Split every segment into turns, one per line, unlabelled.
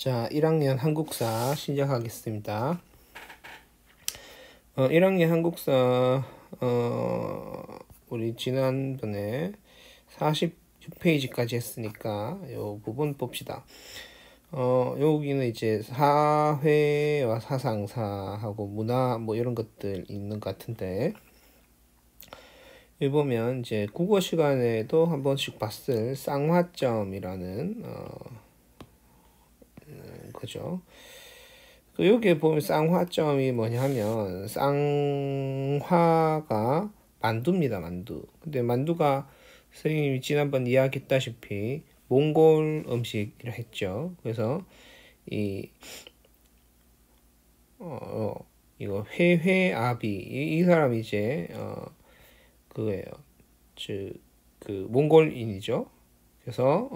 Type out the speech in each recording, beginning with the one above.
자, 1학년 한국사 시작하겠습니다. 1학년 한국사 우리 지난번에 46페이지까지 했으니까 요 부분 봅시다. 여기는 이제 사회와 사상사하고 문화 뭐 이런 것들 있는 것 같은데, 여기 보면 이제 국어 시간에도 한 번씩 봤을 쌍화점이라는 그죠? 여기에 보면 쌍화점이 뭐냐면 쌍화가 만두입니다. 만두. 근데 만두가 선생님이 지난번 이야기했다시피 몽골 음식이라 했죠. 그래서 이거 회회아비 이 사람이 이제 그거예요. 그 몽골인이죠. 그래서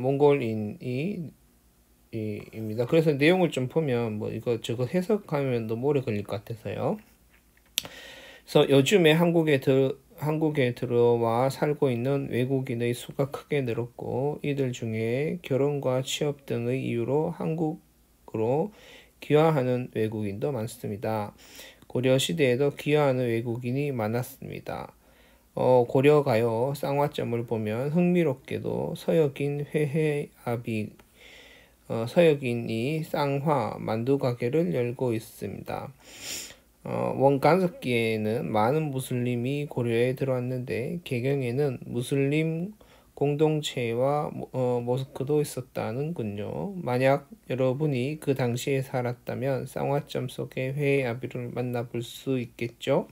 몽골인이 입니다. 그래서 내용을 좀 보면 뭐 이거 저거 해석하면 너무 오래 걸릴 것 같아서요. 그래서 요즘에 한국에 들어와 살고 있는 외국인의 수가 크게 늘었고, 이들 중에 결혼과 취업 등의 이유로 한국으로 귀화하는 외국인도 많습니다. 고려 시대에도 귀화하는 외국인이 많았습니다. 고려가요 쌍화점을 보면 흥미롭게도 서역인이 쌍화 만두 가게를 열고 있습니다. 원간석기에는 많은 무슬림이 고려에 들어왔는데 개경에는 무슬림 공동체와 모스크도 있었다는군요. 만약 여러분이 그 당시에 살았다면 쌍화점 속의 회아비를 만나볼 수 있겠죠.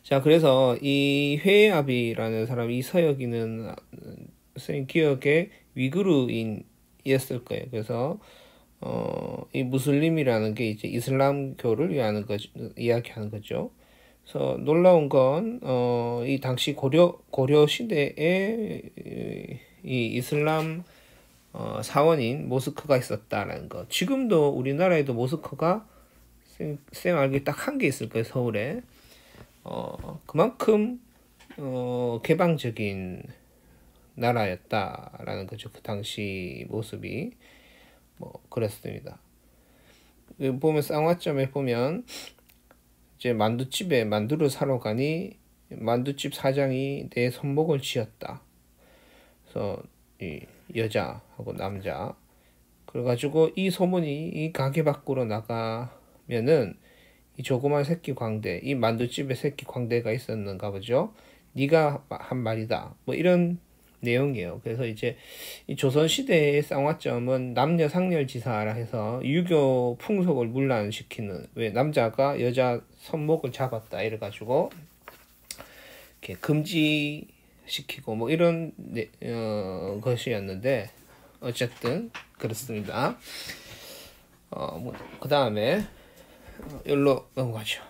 자, 그래서 이 회아비라는 사람, 이 서역인은 선생님 기억에 위구르인이었을 거예요. 그래서 이 무슬림이라는 게 이제 이슬람교를 이야기하는 거죠. 그래서 놀라운 건 이 당시 고려 시대에 이 이슬람 사원인 모스크가 있었다라는 거. 지금도 우리나라에도 모스크가 쌤 알기에 딱 한 개 있을 거예요. 서울에. 그만큼 개방적인 나라였다라는 거죠. 그 당시 모습이 그랬습니다. 보면 쌍화점에 보면 이제 만두집에 만두를 사러 가니 만두집 사장이 내 손목을 쥐었다. 그래서 이 여자하고 남자, 그래가지고 이 소문이 이 가게 밖으로 나가면은 이 조그만 새끼 광대, 이 만두집에 새끼 광대가 있었는가 보죠. 네가 한 말이다. 뭐 이런 내용이에요. 그래서 이제 이 조선시대의 쌍화점은 남녀 상렬지사라 해서 유교 풍속을 문란시키는, 왜 남자가 여자 손목을 잡았다 이래가지고 이렇게 금지시키고 뭐 이런 것이었는데, 어쨌든 그렇습니다. 그 다음에 여기로 넘어가죠.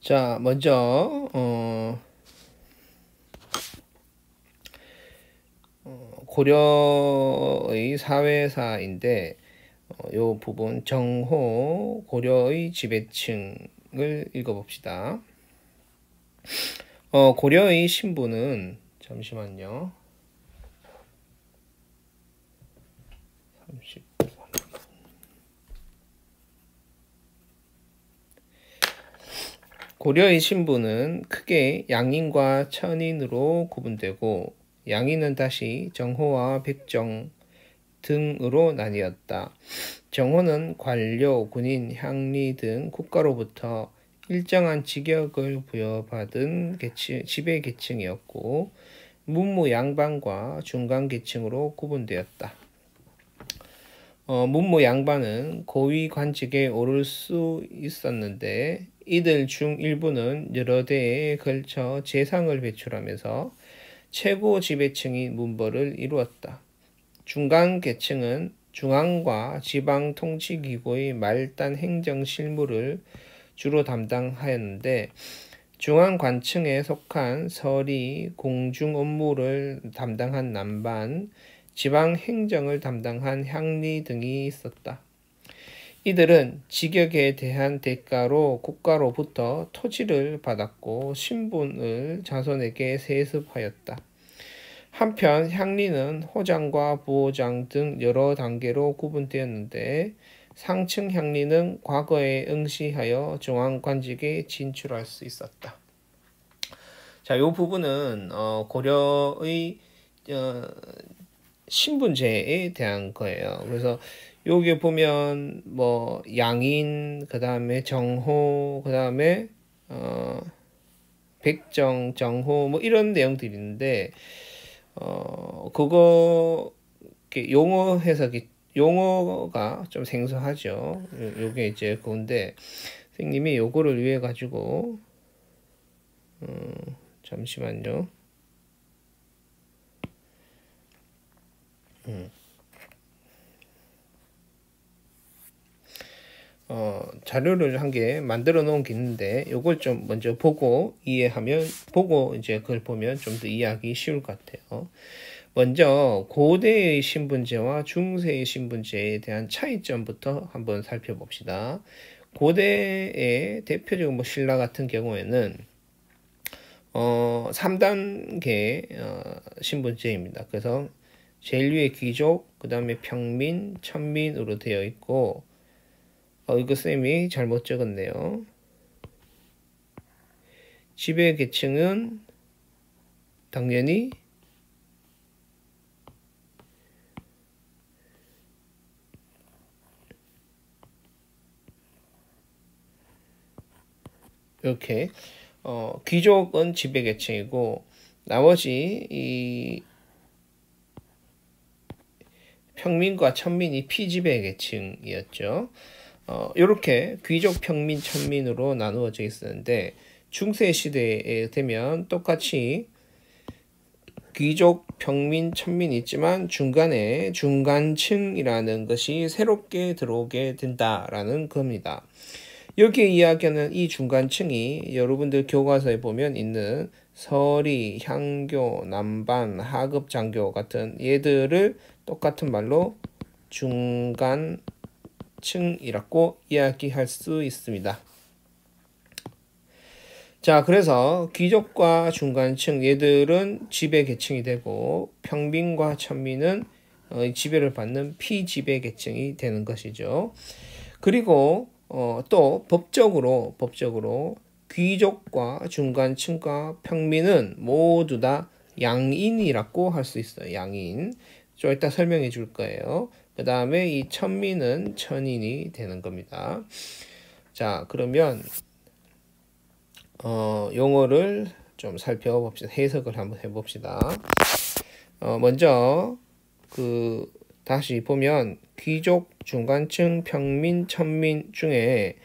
자, 먼저 고려의 사회사인데 요 부분 정호 고려의 지배층을 읽어봅시다. 고려의 신부는, 잠시만요. 30. 고려의 신부는 크게 양인과 천인으로 구분되고, 양인은 다시 정호와 백정 등으로 나뉘었다. 정호는 관료, 군인, 향리 등 국가로부터 일정한 직역을 부여받은 지배 계층이었고, 문무 양반과 중간 계층으로 구분되었다. 문무 양반은 고위 관직에 오를 수 있었는데, 이들 중 일부는 여러 대에 걸쳐 재상을 배출하면서 최고 지배층인 문벌을 이루었다. 중간 계층은 중앙과 지방 통치기구의 말단 행정 실무를 주로 담당하였는데, 중앙관층에 속한 서리, 공중 업무를 담당한 남반, 지방 행정을 담당한 향리 등이 있었다. 이들은 직역에 대한 대가로 국가로부터 토지를 받았고 신분을 자손에게 세습하였다. 한편 향리는 호장과 부호장 등 여러 단계로 구분되었는데 상층 향리는 과거에 응시하여 중앙관직에 진출할 수 있었다. 자, 이 부분은 고려의 신분제에 대한 거예요. 그래서 여기 보면 뭐 양인, 그 다음에 정호, 그 다음에 백정, 정호 뭐 이런 내용들이 있는데 그거 용어 해석이 용어가 좀 생소하죠. 요게 이제 그건데 선생님이 요거를 위해 가지고 잠시만요. 자료를 한 개 만들어 놓은 게 있는데 요걸 좀 먼저 보고 이해하면 보고 이제 그걸 보면 좀 더 이해하기 쉬울 것 같아요. 먼저 고대의 신분제와 중세의 신분제에 대한 차이점부터 한번 살펴봅시다. 고대의 대표적인 뭐 신라 같은 경우에는 3단계 신분제입니다. 그래서 제일 위에 귀족, 그 다음에 평민, 천민으로 되어 있고 이거 쌤이 잘못 적었네요. 지배 계층은 당연히 이렇게 귀족은 지배 계층이고 나머지 이 평민과 천민이 피지배 계층이었죠. 이렇게 귀족, 평민, 천민으로 나누어져 있었는데 중세 시대에 되면 똑같이 귀족, 평민, 천민이 있지만 중간에 중간층이라는 것이 새롭게 들어오게 된다라는 겁니다. 여기에 이야기하는 이 중간층이 여러분들 교과서에 보면 있는 서리, 향교, 남반, 하급, 장교 같은 얘들을 똑같은 말로 중간층이라고 이야기할 수 있습니다. 자, 그래서 귀족과 중간층 얘들은 지배 계층이 되고 평민과 천민은 지배를 받는 피지배 계층이 되는 것이죠. 그리고 또 법적으로 귀족과 중간층과 평민은 모두 다 양인이라고 할 수 있어요. 양인. 좀 이따 설명해 줄 거예요. 그 다음에 이 천민은 천인이 되는 겁니다. 자, 그러면 용어를 좀 살펴봅시다. 해석을 한번 해봅시다. 먼저 다시 보면 귀족, 중간층, 평민, 천민 중에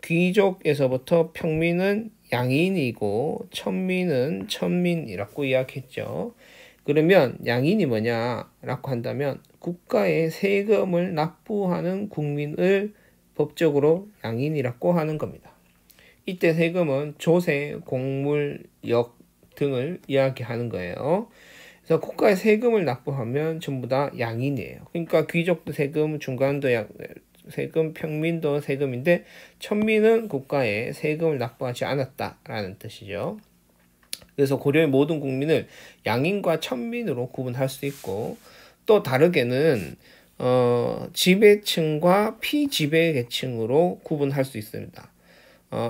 귀족에서부터 평민은 양인이고 천민은 천민이라고 이야기했죠. 그러면 양인이 뭐냐라고 한다면 국가에 세금을 납부하는 국민을 법적으로 양인이라고 하는 겁니다. 이때 세금은 조세, 공물역 등을 이야기하는 거예요. 그래서 국가에 세금을 납부하면 전부 다 양인이에요. 그러니까 귀족도 세금, 중간도 세금, 평민도 세금인데 천민은 국가에 세금을 납부하지 않았다라는 뜻이죠. 그래서 고려의 모든 국민을 양인과 천민으로 구분할 수 있고 또 다르게는 지배층과 피지배 계층으로 구분할 수 있습니다.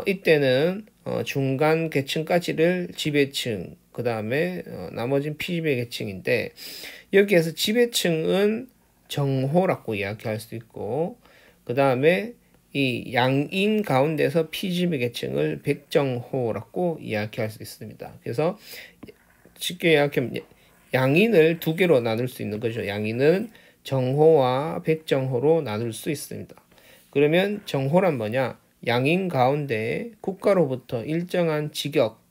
이때는 중간 계층까지를 지배층, 그 다음에 나머지는 피지배 계층인데 여기에서 지배층은 정호라고 이야기할 수 있고 그 다음에 이 양인 가운데서 피지배 계층을 백정호라고 이야기할 수 있습니다. 그래서 쉽게 이야기하면 양인을 두 개로 나눌 수 있는 거죠. 양인은 정호와 백정호로 나눌 수 있습니다. 그러면 정호란 뭐냐? 양인 가운데 국가로부터 일정한 직역,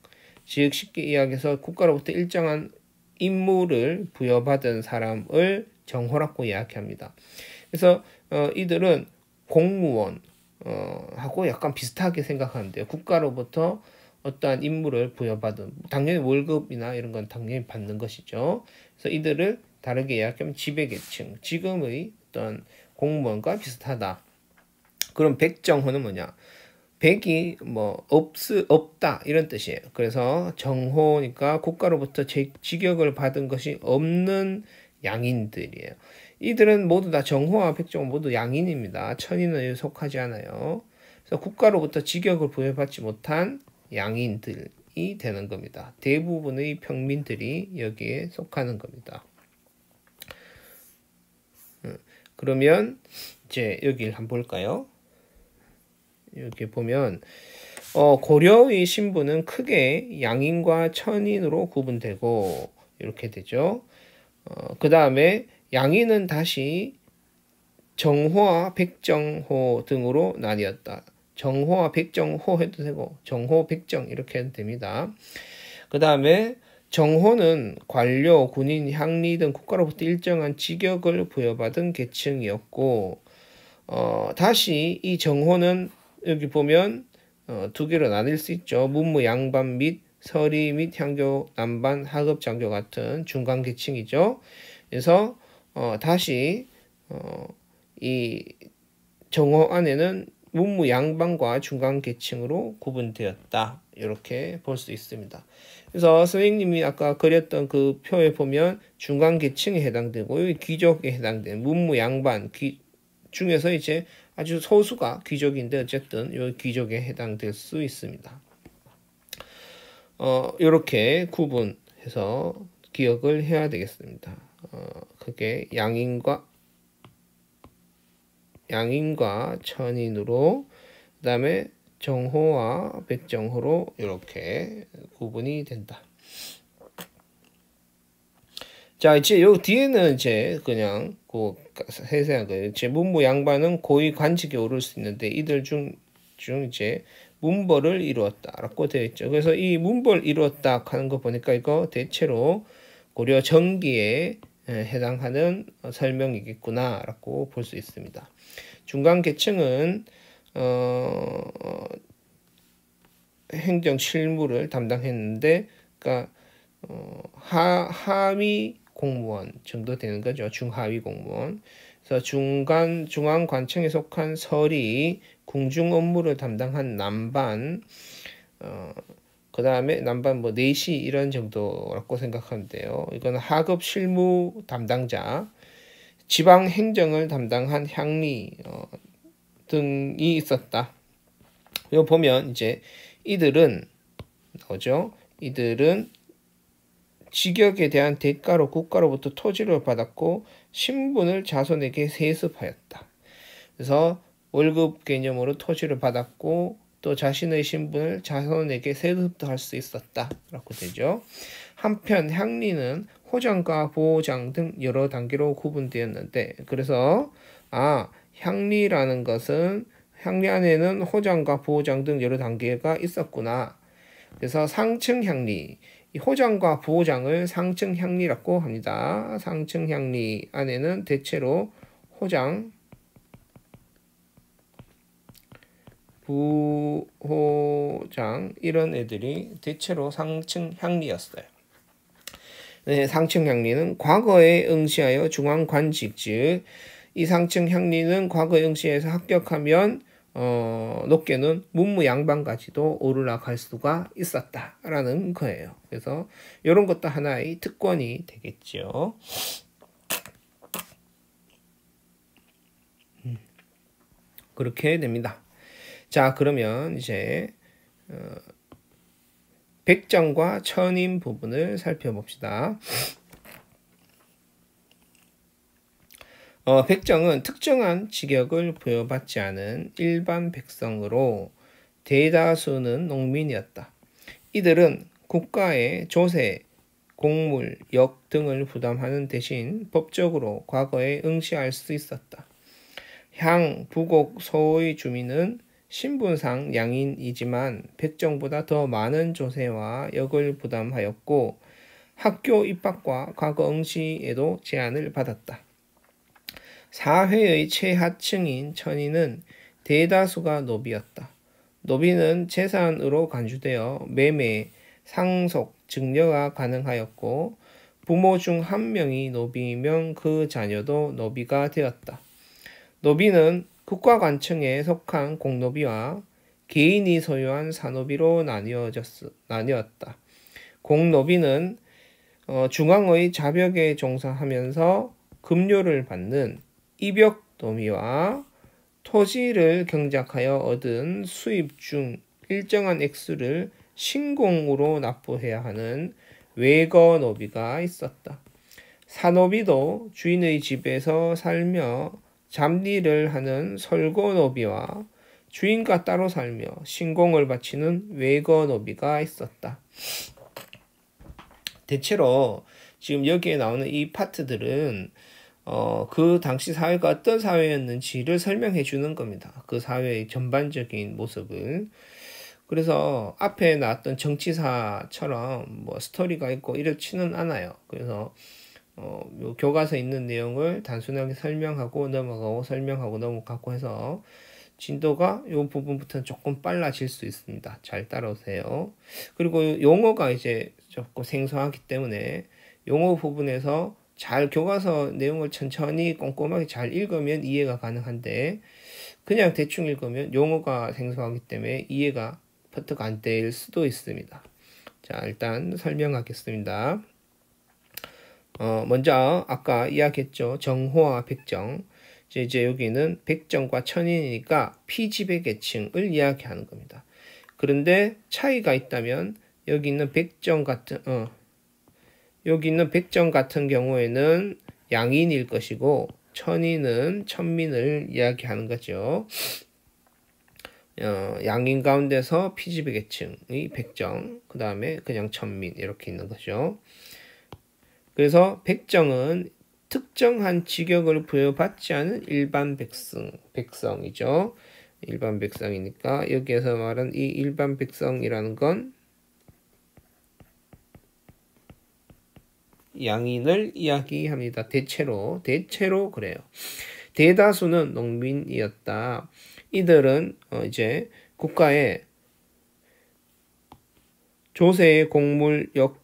즉 쉽게 이야기해서 국가로부터 일정한 임무를 부여받은 사람을 정호라고 이야기합니다. 그래서 이들은 공무원 하고 약간 비슷하게 생각하는데요. 국가로부터 어떠한 임무를 부여받은 당연히 월급이나 이런 건 당연히 받는 것이죠. 그래서 이들을 다르게 이야기하면 지배계층, 지금의 어떤 공무원과 비슷하다. 그럼 백정호는 뭐냐? 백이 뭐 없다 이런 뜻이에요. 그래서 정호니까 국가로부터 직역을 받은 것이 없는 양인들이에요. 이들은 모두 다 정호와 백정호 모두 양인입니다. 천인에 속하지 않아요. 그래서 국가로부터 직역을 부여받지 못한 양인들이 되는 겁니다. 대부분의 평민들이 여기에 속하는 겁니다. 그러면 이제 여기를 한번 볼까요? 이렇게 보면 고려의 신부는 크게 양인과 천인으로 구분되고 이렇게 되죠. 그 다음에 양인은 다시 정호와 백정호 등으로 나뉘었다. 정호와 백정호 해도 되고 정호, 백정 이렇게 해도 됩니다. 그 다음에 정호는 관료, 군인, 향리 등 국가로부터 일정한 직역을 부여받은 계층이었고 다시 이 정호는 여기 보면 두 개로 나뉠 수 있죠. 문무 양반 및 서리 및 향교, 남반, 하급, 장교 같은 중간 계층이죠. 그래서 다시 이 정호 안에는 문무 양반과 중간 계층으로 구분되었다. 이렇게 볼 수 있습니다. 그래서 선생님이 아까 그렸던 그 표에 보면 중간 계층에 해당되고 여기 귀족에 해당되는 문무 양반 중에서 이제 아주 소수가 귀족인데 어쨌든 이 귀족에 해당될 수 있습니다. 이렇게 구분해서 기억을 해야 되겠습니다. 그게 양인과 천인으로 그 다음에 정호와 백정호로 이렇게 구분이 된다. 자, 이제 요 뒤에는 이제 그냥 그 세세한 거예요. 제 문무 양반은 고위 관직에 오를 수 있는데 이들 중 이제 문벌을 이루었다라고 되어 있죠. 그래서 이 문벌 이루었다 하는 거 보니까 이거 대체로 고려 정기에 해당하는 설명이겠구나라고 볼 수 있습니다. 중간 계층은 행정 실무를 담당했는데, 그러니까 하위 공무원 정도 되는 거죠. 중하위 공무원. 그래서 중앙 관청에 속한 설이 궁중 업무를 담당한 남반, 그 다음에 남반 뭐 내시 이런 정도라고 생각하면 돼요. 이거는 하급 실무 담당자, 지방 행정을 담당한 향리 등이 있었다. 이거 보면 이제 이들은 나오죠. 이들은 직역에 대한 대가로 국가로부터 토지를 받았고 신분을 자손에게 세습하였다. 그래서 월급 개념으로 토지를 받았고 또 자신의 신분을 자손에게 세습도 할 수 있었다라고 되죠. 한편 향리는 호장과 보호장 등 여러 단계로 구분되었는데, 그래서 향리라는 것은 향리 안에는 호장과 보호장 등 여러 단계가 있었구나. 그래서 상층 향리, 이 호장과 보호장을 상층 향리라고 합니다. 상층 향리 안에는 대체로 호장, 부호장 이런 애들이 대체로 상층 향리였어요. 네, 상층 향리는 과거에 응시하여 중앙 관직, 즉 이 상층 향리는 과거에 응시해서 합격하면 높게는 문무 양반까지도 오르락할 수가 있었다라는 거예요. 그래서 이런 것도 하나의 특권이 되겠죠. 그렇게 됩니다. 자, 그러면 이제 백정과 천인 부분을 살펴봅시다. 백정은 특정한 직역을 부여받지 않은 일반 백성으로 대다수는 농민이었다. 이들은 국가의 조세, 공물, 역 등을 부담하는 대신 법적으로 과거에 응시할 수 있었다. 향, 부곡, 소의 주민은 신분상 양인이지만 백정보다 더 많은 조세와 역을 부담하였고 학교 입학과 과거 응시에도 제한을 받았다. 사회의 최하층인 천인은 대다수가 노비였다. 노비는 재산으로 간주되어 매매, 상속, 증여가 가능하였고 부모 중 한 명이 노비이면 그 자녀도 노비가 되었다. 노비는 국가관청에 속한 공노비와 개인이 소유한 사노비로 나뉘었다. 공노비는 중앙의 자벽에 종사하면서 급료를 받는 이벽노비와 토지를 경작하여 얻은 수입 중 일정한 액수를 신공으로 납부해야 하는 외거노비가 있었다. 사노비도 주인의 집에서 살며 잡일을 하는 설거노비와 주인과 따로 살며 신공을 바치는 외거노비가 있었다. 대체로 지금 여기에 나오는 이 파트들은 그 당시 사회가 어떤 사회였는지를 설명해 주는 겁니다. 그 사회의 전반적인 모습을. 그래서 앞에 나왔던 정치사처럼 뭐 스토리가 있고 이렇지는 않아요. 그래서 요 교과서에 있는 내용을 단순하게 설명하고 넘어가고 설명하고 넘어가고 해서 진도가 이 부분부터는 조금 빨라질 수 있습니다. 잘 따라오세요. 그리고 용어가 이제 조금 생소하기 때문에 용어 부분에서 잘 교과서 내용을 천천히 꼼꼼하게 잘 읽으면 이해가 가능한데 그냥 대충 읽으면 용어가 생소하기 때문에 이해가 퍼뜩 안 될 수도 있습니다. 자, 일단 설명하겠습니다. 먼저 아까 이야기했죠. 정호와 백정. 이제 여기는 백정과 천인이니까 피지배 계층을 이야기하는 겁니다. 그런데 차이가 있다면 여기 있는 백정 같은 경우에는 양인일 것이고 천인은 천민을 이야기하는 거죠. 양인 가운데서 피지배 계층의 백정, 그 다음에 그냥 천민 이렇게 있는 거죠. 그래서 백정은 특정한 직역을 부여받지 않은 일반 백성이죠. 일반 백성이니까 여기에서 말한 이 일반 백성이라는 건 양인을 이야기합니다. 대체로 그래요. 대다수는 농민이었다. 이들은 이제 국가의 조세의 공물역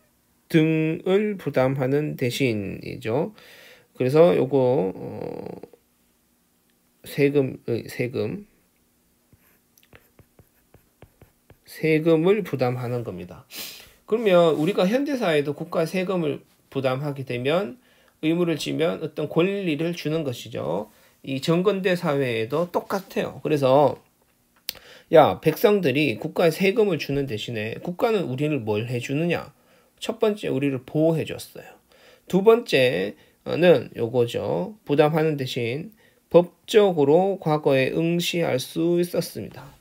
등을 부담하는 대신이죠. 그래서 요거 세금을 부담하는 겁니다. 그러면 우리가 현대사회도 국가 세금을 부담하게 되면 의무를 지면 어떤 권리를 주는 것이죠. 이 정근대 사회에도 똑같아요. 그래서 백성들이 국가에 세금을 주는 대신에 국가는 우리를 뭘 해주느냐? 첫 번째 우리를 보호해 줬어요. 두 번째는 요거죠. 부담하는 대신 법적으로 과거에 응시할 수 있었습니다.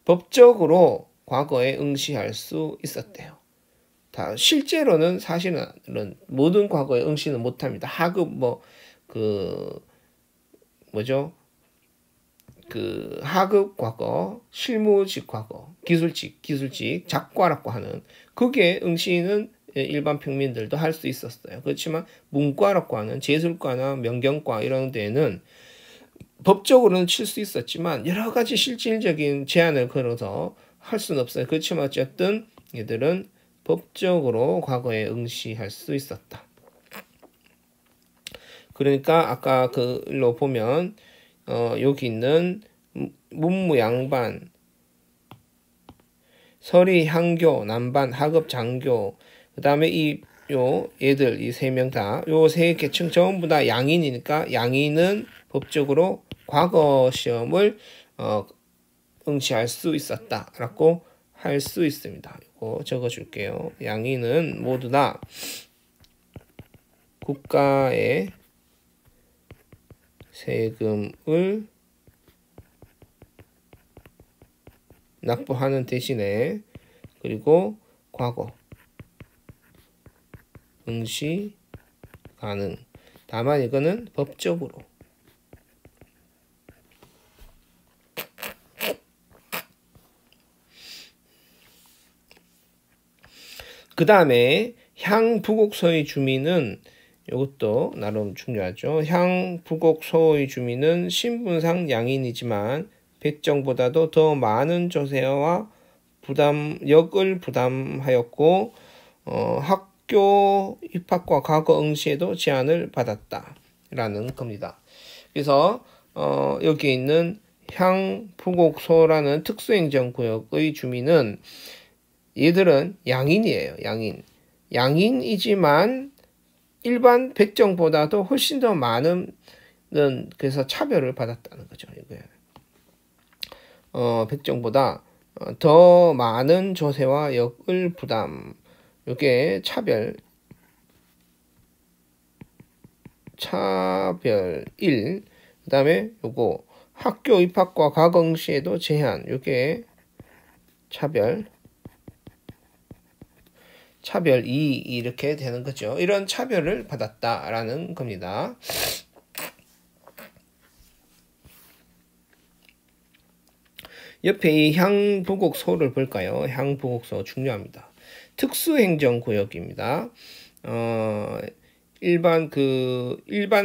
법적으로 과거에 응시할 수 있었대요. 실제로는 사실은 모든 과거에 응시는 못합니다. 하급 하급 과거, 실무직 과거, 기술직, 작과라고 하는 그게 응시는 일반 평민들도 할 수 있었어요. 그렇지만 문과라고 하는 재술과나 명경과 이런 데는 법적으로는 칠 수 있었지만 여러 가지 실질적인 제한을 걸어서 할 수는 없어요. 그렇지만 어쨌든 얘들은 법적으로 과거에 응시할 수 있었다. 그러니까 아까 그로 보면 여기 있는 문무양반, 서리, 향교, 남반, 하급, 장교, 그 다음에 얘들 이 세 명 다, 요 세 계층 전부 다 양인이니까 양인은 법적으로 과거 시험을 응시할 수 있었다라고 할 수 있습니다. 이거 적어줄게요. 양인은 모두 다 국가의 세금을 납부하는 대신에 그리고 과거 응시 가능. 다만 이거는 법적으로. 그 다음에 향부곡소의 주민은 이것도 나름 중요하죠. 향부곡소의 주민은 신분상 양인이지만 백정보다도 더 많은 조세와 역을 부담하였고 학교 입학과 과거 응시에도 제한을 받았다라는 겁니다. 그래서 여기 있는 향부곡소라는 특수행정구역의 주민은 얘들은 양인이에요. 양인이지만 일반 백정보다도 훨씬 더 많은 그래서 차별을 받았다는 거죠. 이게 백정보다 더 많은 조세와 역을 부담. 이게 차별 1. 그다음에 요거 학교 입학과 과거 시에도 제한. 이게 차별 2 이렇게 되는 거죠. 이런 차별을 받았다라는 겁니다. 옆에 이 향부곡소를 볼까요? 향부곡소 중요합니다. 특수행정구역입니다. 일반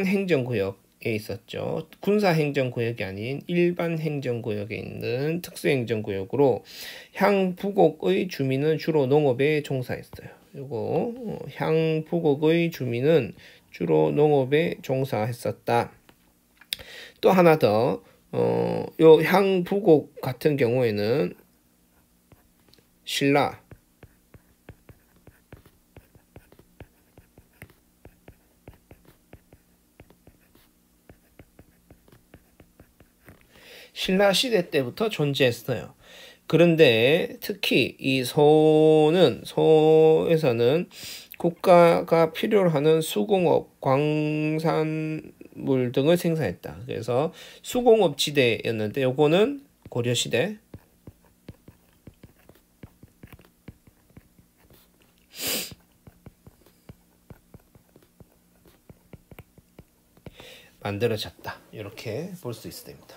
행정구역에 있었죠. 군사행정구역이 아닌 일반 행정구역에 있는 특수행정구역으로 향부곡의 주민은 주로 농업에 종사했어요. 요거 향부곡의 주민은 주로 농업에 종사했었다. 또 하나 더 요 향부곡 같은 경우에는 신라 시대 때부터 존재했어요. 그런데 특히 이 소에서는 국가가 필요로 하는 수공업, 광산물 등을 생산했다. 그래서 수공업 지대였는데 요거는 고려시대 만들어졌다. 이렇게 볼 수 있습니다.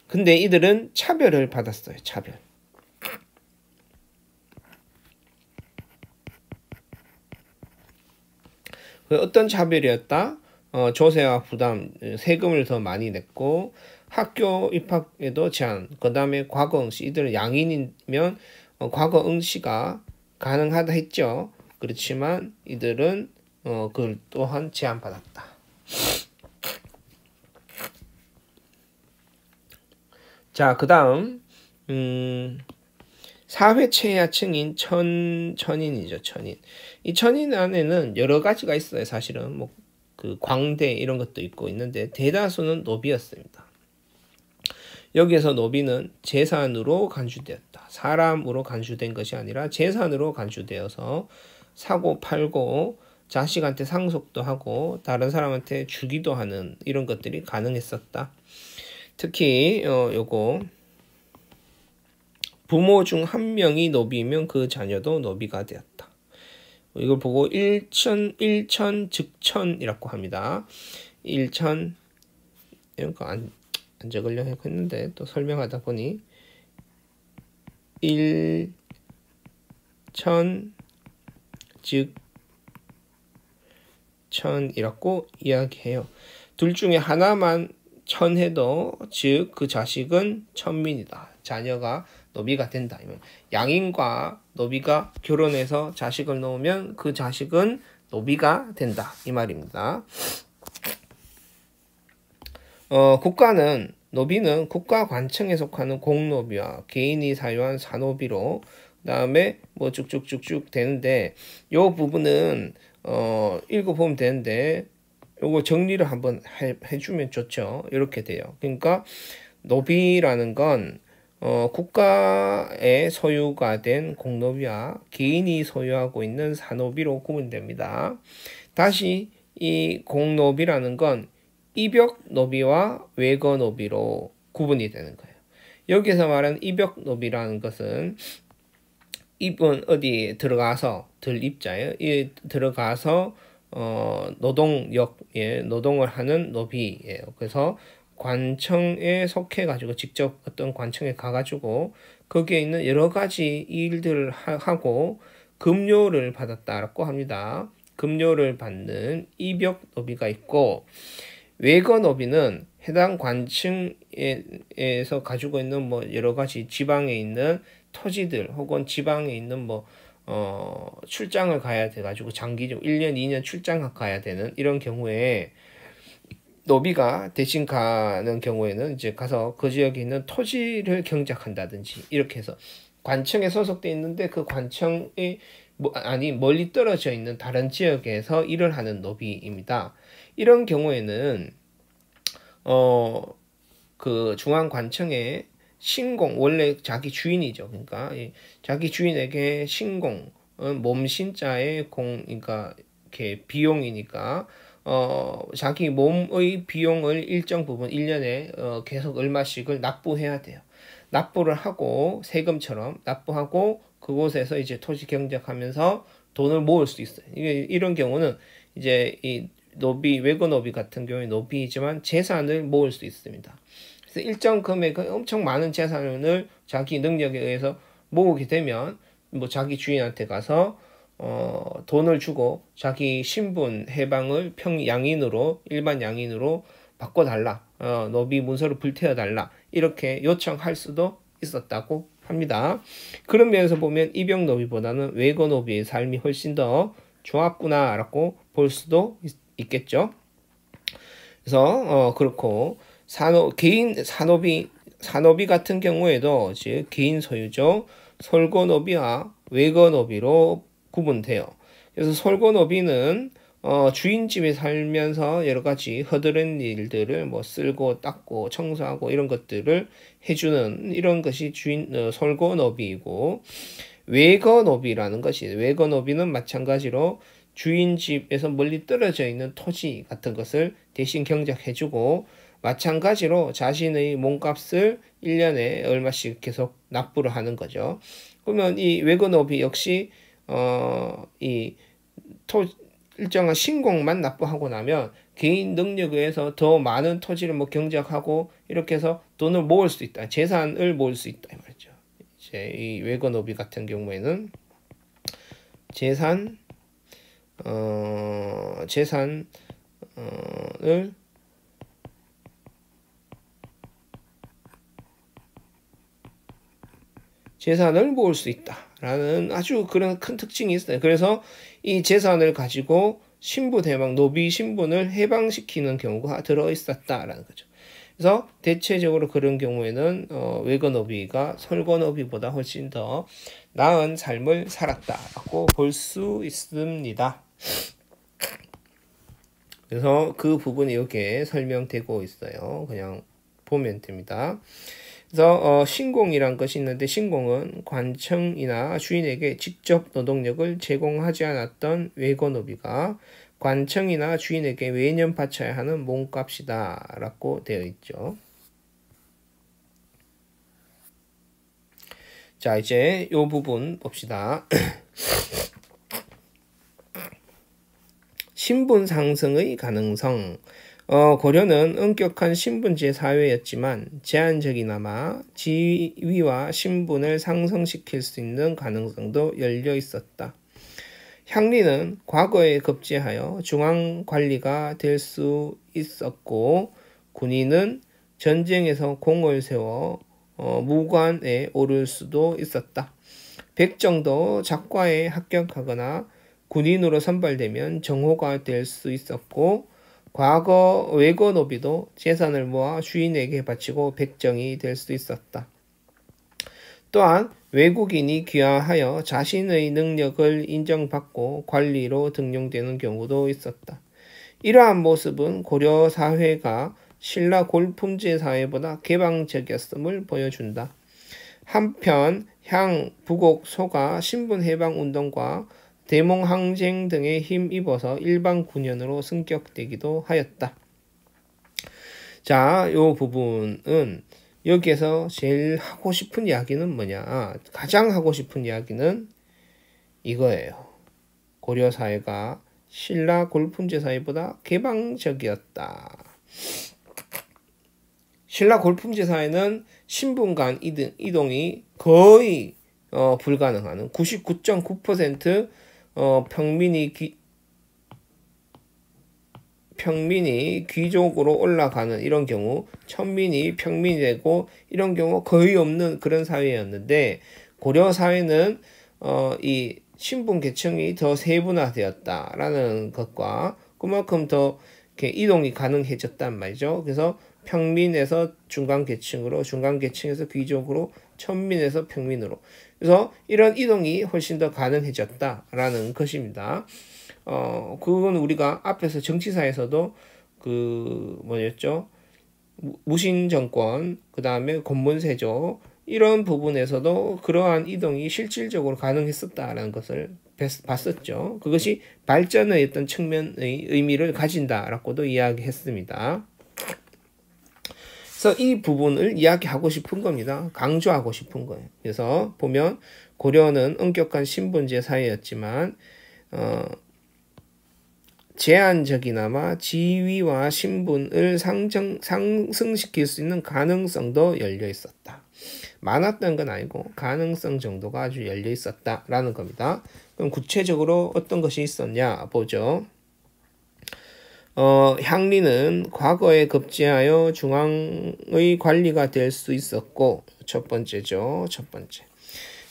근데 이들은 차별을 받았어요. 차별. 어떤 차별이었다? 조세와 부담, 세금을 더 많이 냈고 학교 입학에도 제한. 그 다음에 과거 응시. 이들은 양인이면 과거 응시가 가능하다 했죠. 그렇지만 이들은 그걸 또한 제한받았다. 자, 그 다음 사회 최하층인 천인이죠. 천인. 이 천인 안에는 여러 가지가 있어요. 사실은 뭐 그 광대 이런 것도 있고 있는데 대다수는 노비였습니다. 여기에서 노비는 재산으로 간주되었다. 사람으로 간주된 것이 아니라 재산으로 간주되어서 사고 팔고 자식한테 상속도 하고 다른 사람한테 주기도 하는 이런 것들이 가능했었다. 특히 요거 부모 중 한 명이 노비면 그 자녀도 노비가 되었다. 이걸 보고 일천즉천이라고 합니다. 일천 이런 거 안 적으려고 했는데 또 설명하다 보니 일천즉천이라고 이야기해요. 둘 중에 하나만 천해도 즉 그 자식은 천민이다. 자녀가 노비가 된다. 양인과 노비가 결혼해서 자식을 놓으면 그 자식은 노비가 된다. 이 말입니다. 노비는 국가 관청에 속하는 공노비와 개인이 사유한 사노비로 그다음에 뭐 쭉쭉쭉쭉 되는데 요 부분은 읽어보면 되는데 요거 정리를 한번 해주면 좋죠. 이렇게 돼요. 그러니까 노비라는 건 국가의 소유가 된 공노비와 개인이 소유하고 있는 사노비로 구분됩니다. 다시 이 공노비라는 건 입역노비와 외거노비로 구분이 되는 거예요. 여기서 말하는 입역노비라는 것은 입은 어디 들어가서 들입자예요. 들어가서 노동을 하는 노비예요. 그래서 관청에 속해가지고 직접 어떤 관청에 가가지고 거기에 있는 여러 가지 일들을 하고 급료를 받았다라고 합니다. 급료를 받는 입역노비가 있고 외거노비는 해당 관청에서 가지고 있는 뭐 여러 가지 지방에 있는 토지들 혹은 지방에 있는 뭐 출장을 가야 돼가지고 장기적 1년, 2년 출장을 가야 되는 이런 경우에 노비가 대신 가는 경우에는 이제 가서 그 지역에 있는 토지를 경작한다든지 이렇게 해서 관청에 소속돼 있는데 그 관청이 멀리 떨어져 있는 다른 지역에서 일을 하는 노비입니다. 이런 경우에는 그 중앙관청에 신공, 원래 자기 주인이죠. 그러니까 자기 주인에게 신공, 몸신자의 공, 그러니까 이렇게 비용이니까 자기 몸의 비용을 일정 부분 1년에 계속 얼마씩을 납부해야 돼요. 납부를 하고 세금처럼 납부하고 그곳에서 이제 토지 경작하면서 돈을 모을 수 있어요. 이런 경우는 이제 이 노비, 외거 노비 같은 경우에 노비이지만 재산을 모을 수 있습니다. 그래서 일정 금액의 엄청 많은 재산을 자기 능력에 의해서 모으게 되면 뭐 자기 주인한테 가서 돈을 주고 자기 신분 해방을 양인으로 일반 양인으로 바꿔달라, 노비 문서를 불태워달라 이렇게 요청할 수도 있었다고 합니다. 그런 면에서 보면 이병 노비보다는 외거 노비의 삶이 훨씬 더 좋았구나라고 볼 수도 있겠죠. 그래서 그렇고 개인 산업이 같은 경우에도 즉 개인 소유죠. 솔거노비와 외거노비로 구분돼요. 그래서 솔거노비는 주인 집에 살면서 여러 가지 허드렛 일들을 뭐 쓸고 닦고 청소하고 이런 것들을 해주는 이런 것이 솔거노비이고, 외거노비라는 것이, 외거노비는 마찬가지로 주인 집에서 멀리 떨어져 있는 토지 같은 것을 대신 경작해주고, 마찬가지로 자신의 몸값을 1년에 얼마씩 계속 납부를 하는 거죠. 그러면 이 외거노비 역시 일정한 신공만 납부하고 나면 개인 능력에 의해서 더 많은 토지를 뭐 경작하고 이렇게 해서 돈을 모을 수 있다. 재산을 모을 수 있다 이 말이죠. 이제 이 외거노비 같은 경우에는 재산을 모을 수 있다라는 아주 그런 큰 특징이 있어요. 그래서 이 재산을 가지고 노비 신분을 해방시키는 경우가 들어있었다라는 거죠. 그래서 대체적으로 그런 경우에는 외거노비가 솔거노비보다 훨씬 더 나은 삶을 살았다라고 볼 수 있습니다. 그래서 그 부분이 여기에 설명되고 있어요. 그냥 보면 됩니다. 그래서 신공이란 것이 있는데, 신공은 관청이나 주인에게 직접 노동력을 제공하지 않았던 외거노비가 관청이나 주인에게 매년 바쳐야 하는 몸값이다 라고 되어 있죠. 자, 이제 이 부분 봅시다. 신분 상승의 가능성. 고려는 엄격한 신분제 사회였지만 제한적이나마 지위와 신분을 상승시킬 수 있는 가능성도 열려 있었다. 향리는 과거에 급제하여 중앙관리가 될 수 있었고, 군인은 전쟁에서 공을 세워 무관에 오를 수도 있었다. 백정도 작과에 합격하거나 군인으로 선발되면 정호가 될 수 있었고, 과거 외거노비도 재산을 모아 주인에게 바치고 백정이 될 수 있었다. 또한 외국인이 귀화하여 자신의 능력을 인정받고 관리로 등용되는 경우도 있었다. 이러한 모습은 고려 사회가 신라 골품제 사회보다 개방적이었음을 보여준다. 한편 부곡, 소가 신분해방운동과 대몽항쟁 등에 힘입어서 일반 군연으로 승격되기도 하였다. 자, 요 부분은 여기에서 제일 하고 싶은 이야기는 뭐냐? 가장 하고 싶은 이야기는 이거예요. 고려 사회가 신라 골품제 사회보다 개방적이었다. 신라 골품제 사회는 신분 간 이동이 거의 불가능한 99.9% 평민이 귀족으로 올라가는 이런 경우, 천민이 평민이 되고 이런 경우 거의 없는 그런 사회였는데, 고려 사회는 이 신분 계층이 더 세분화되었다라는 것과 그만큼 더 이렇게 이동이 가능해졌단 말이죠. 그래서 평민에서 중간계층으로, 중간계층에서 귀족으로, 천민에서 평민으로. 그래서 이런 이동이 훨씬 더 가능해졌다라는 것입니다. 그건 우리가 앞에서 정치사에서도 그 뭐였죠? 무신 정권, 그 다음에 권문세조 이런 부분에서도 그러한 이동이 실질적으로 가능했었다라는 것을 봤었죠. 그것이 발전의 어떤 측면의 의미를 가진다라고도 이야기했습니다. 그래서 이 부분을 이야기하고 싶은 겁니다. 강조하고 싶은 거예요. 그래서 보면 고려는 엄격한 신분제 사회였지만 제한적이나마 지위와 신분을 상승시킬 수 있는 가능성도 열려 있었다. 많았던 건 아니고 가능성 정도가 아주 열려 있었다라는 겁니다. 그럼 구체적으로 어떤 것이 있었냐 보죠. 향리는 과거에 급제하여 중앙의 관리가 될 수 있었고, 첫 번째죠. 첫 번째.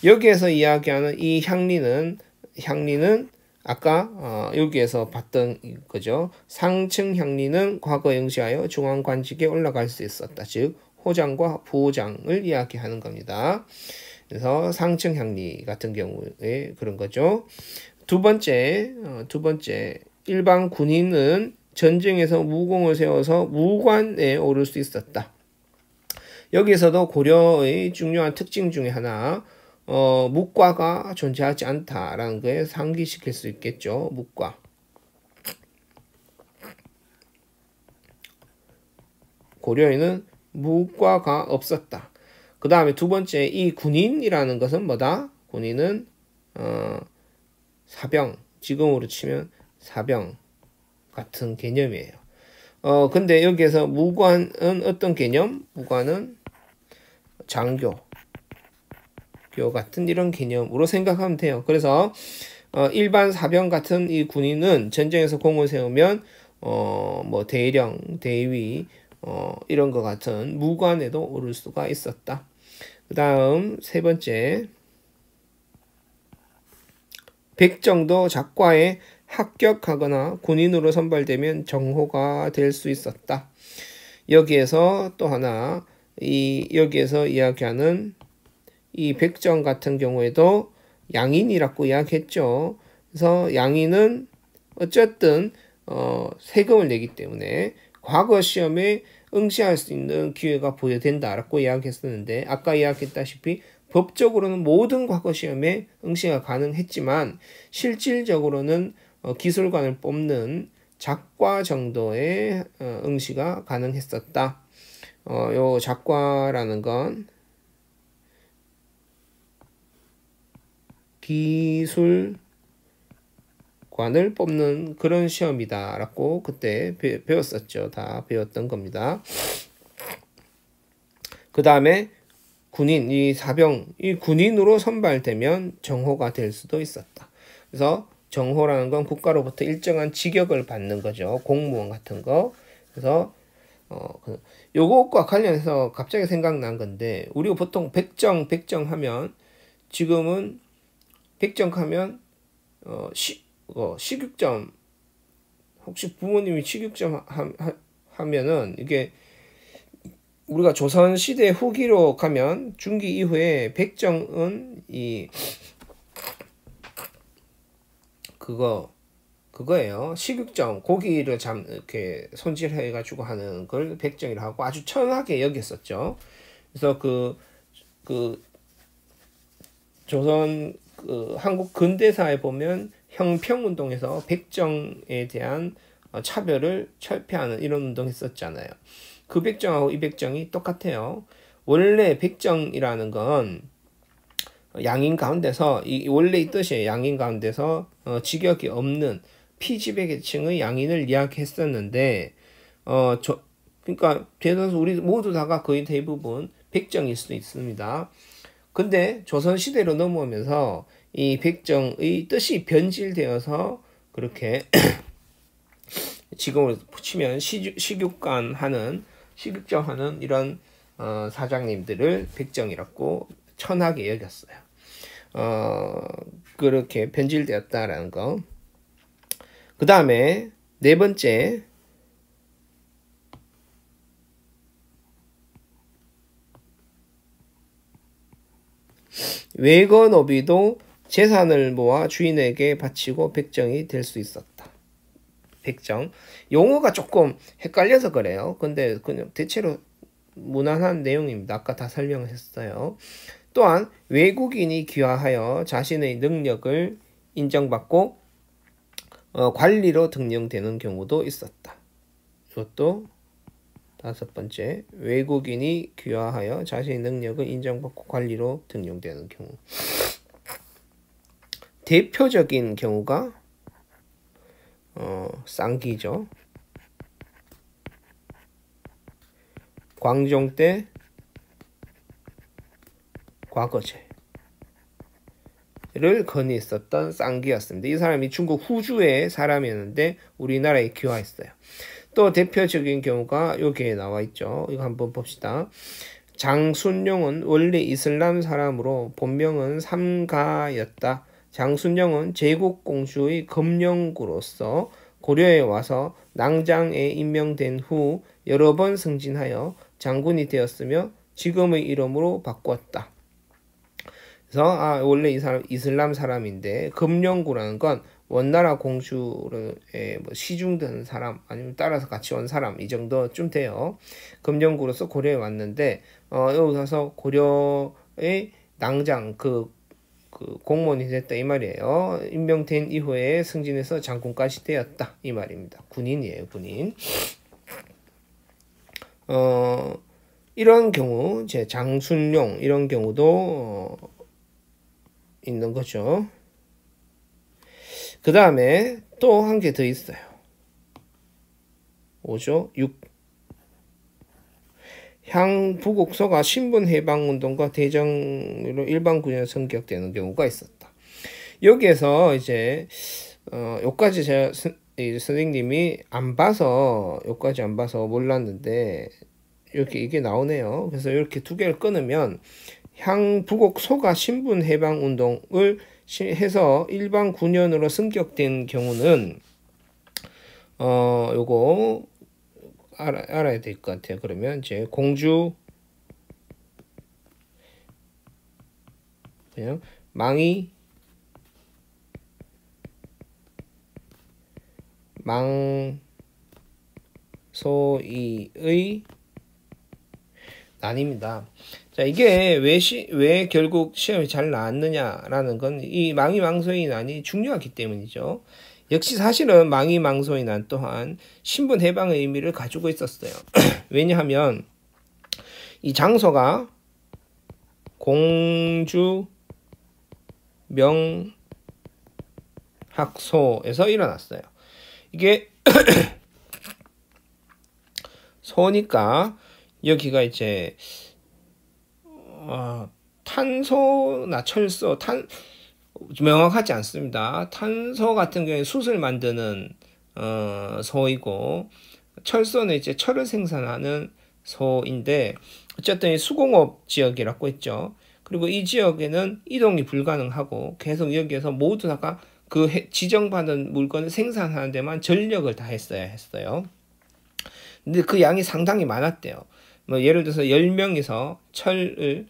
여기에서 이야기하는 이 향리는 아까 여기에서 봤던 거죠. 상층 향리는 과거 응시하여 중앙 관직에 올라갈 수 있었다. 즉 호장과 부호장을 이야기하는 겁니다. 그래서 상층 향리 같은 경우에 그런 거죠. 두 번째 일반 군인은 전쟁에서 무공을 세워서 무관에 오를 수 있었다. 여기에서도 고려의 중요한 특징 중에 하나 묵과가 존재하지 않다라는 거에 상기시킬 수 있겠죠. 묵과. 고려에는 묵과가 없었다. 그 다음에 두 번째 이 군인이라는 것은 뭐다? 군인은 사병, 지금으로 치면 사병 같은 개념이에요. 근데 여기에서 무관은 어떤 개념? 무관은 장교 같은 이런 개념으로 생각하면 돼요. 그래서 일반 사병 같은 이 군인은 전쟁에서 공을 세우면 뭐 대령, 대위 이런 것 같은 무관에도 오를 수가 있었다. 그 다음 세 번째, 백정도 작과에 합격하거나 군인으로 선발되면 정호가 될 수 있었다. 여기에서 또 하나 여기에서 이야기하는 이 백정 같은 경우에도 양인이라고 이야기했죠. 그래서 양인은 어쨌든 세금을 내기 때문에 과거 시험에 응시할 수 있는 기회가 부여된다라고 이야기했었는데 아까 이야기했다시피 법적으로는 모든 과거 시험에 응시가 가능했지만 실질적으로는 기술관을 뽑는 작과 정도의 응시가 가능했었다. 요 작과라는 건 기술관을 뽑는 그런 시험이다라고 그때 배웠었죠. 다 배웠던 겁니다. 그 다음에 군인, 이 사병, 이 군인으로 선발되면 정호가 될 수도 있었다. 그래서 정호라는 건 국가로부터 일정한 직역을 받는 거죠. 공무원 같은 거. 그래서 요것과 관련해서 갑자기 생각난 건데 우리가 보통 백정 하면 지금은 백정하면 식육점 혹시 부모님이 식육점 하면은 이게 우리가 조선 시대 후기로 가면 중기 이후에 백정은 그거예요. 식육점 고기를 이렇게 손질해 가지고 하는 걸 백정이라고 하고 아주 천하게 여겼었죠. 그래서 그 조선 한국 근대사에 보면 형평운동에서 백정에 대한 차별을 철폐하는 이런 운동 했었잖아요. 그 백정하고 이 백정이 똑같아요. 원래 백정이라는 건 양인 가운데서 원래 이 뜻이에요. 양인 가운데서 직역이 없는 피지배계층의 양인을 이야기했었는데 그러니까 대다수 우리 모두 다가 거의 대부분 백정일 수도 있습니다. 근데 조선시대로 넘어오면서 이 백정의 뜻이 변질되어서 그렇게 지금으로 치면 식육점 하는 이런 사장님들을 백정이라고 천하게 여겼어요. 그렇게 변질되었다라는 거. 그 다음에 네 번째 외거노비도 재산을 모아 주인에게 바치고 백정이 될 수 있었다. 백정. 용어가 조금 헷갈려서 그래요. 근데 그냥 대체로 무난한 내용입니다. 아까 다 설명했어요. 또한 외국인이 귀화하여 자신의 능력을 인정받고 관리로 등용되는 경우도 있었다. 이것도 다섯 번째, 외국인이 귀화하여 자신의 능력을 인정받고 관리로 등용되는 경우. 대표적인 경우가 쌍기죠. 광종 때 과거제를 건의했었던 쌍기였습니다. 이 사람이 중국 후주의 사람이었는데 우리나라에 귀화했어요. 또 대표적인 경우가 여기에 나와 있죠. 이거 한번 봅시다. 장순용은 원래 이슬람 사람으로 본명은 삼가였다. 장순용은 제국공주의 검령구로서 고려에 와서 낭장에 임명된 후 여러 번 승진하여 장군이 되었으며 지금의 이름으로 바꿨다. 그래서 원래 이 사람 이슬람 사람인데 검령구라는 건 원나라 공주를 시중드는 사람 아니면 따라서 같이 온 사람 이 정도쯤 돼요. 검령구로서 고려에 왔는데 여기 가서 고려의 낭장 그 공무원이 됐다 이 말이에요. 임명된 이후에 승진해서 장군까지 되었다 이 말입니다. 군인이에요, 군인. 이런 경우 제 장순용 이런 경우도 있는 거죠. 그 다음에 또 한 개 더 있어요. 5조 6. 향부곡서가 신분해방운동과 대정으로 일반 군인으로 성격되는 경우가 있었다. 여기에서 이제 요까지 제가 선생님이 요까지 안 봐서 몰랐는데 이렇게 이게 나오네요. 그래서 이렇게 두 개를 끊으면 향부곡소가 신분해방운동을 해서 일반 군인으로 승격된 경우는 요거 알아야 될 것 같아요. 그러면 이제 공주 그냥 망소이의 난입니다. 자, 이게 왜 결국 시험이 잘 나왔느냐라는 건 이 망이망소의 난이 중요하기 때문이죠. 역시 사실은 망이망소의 난 또한 신분 해방의 의미를 가지고 있었어요. 왜냐하면 이 장소가 공주 명학소에서 일어났어요. 이게 소니까 여기가 이제 탄소나 철소, 명확하지 않습니다. 탄소 같은 경우에 숯을 만드는 소이고 철소는 이제 철을 생산하는 소인데 어쨌든 수공업 지역이라고 했죠. 그리고 이 지역에는 이동이 불가능하고 계속 여기에서 모두 다가 그 지정받은 물건을 생산하는 데만 전력을 다했어야 했어요. 근데 그 양이 상당히 많았대요. 뭐 예를 들어서 10명이서 철을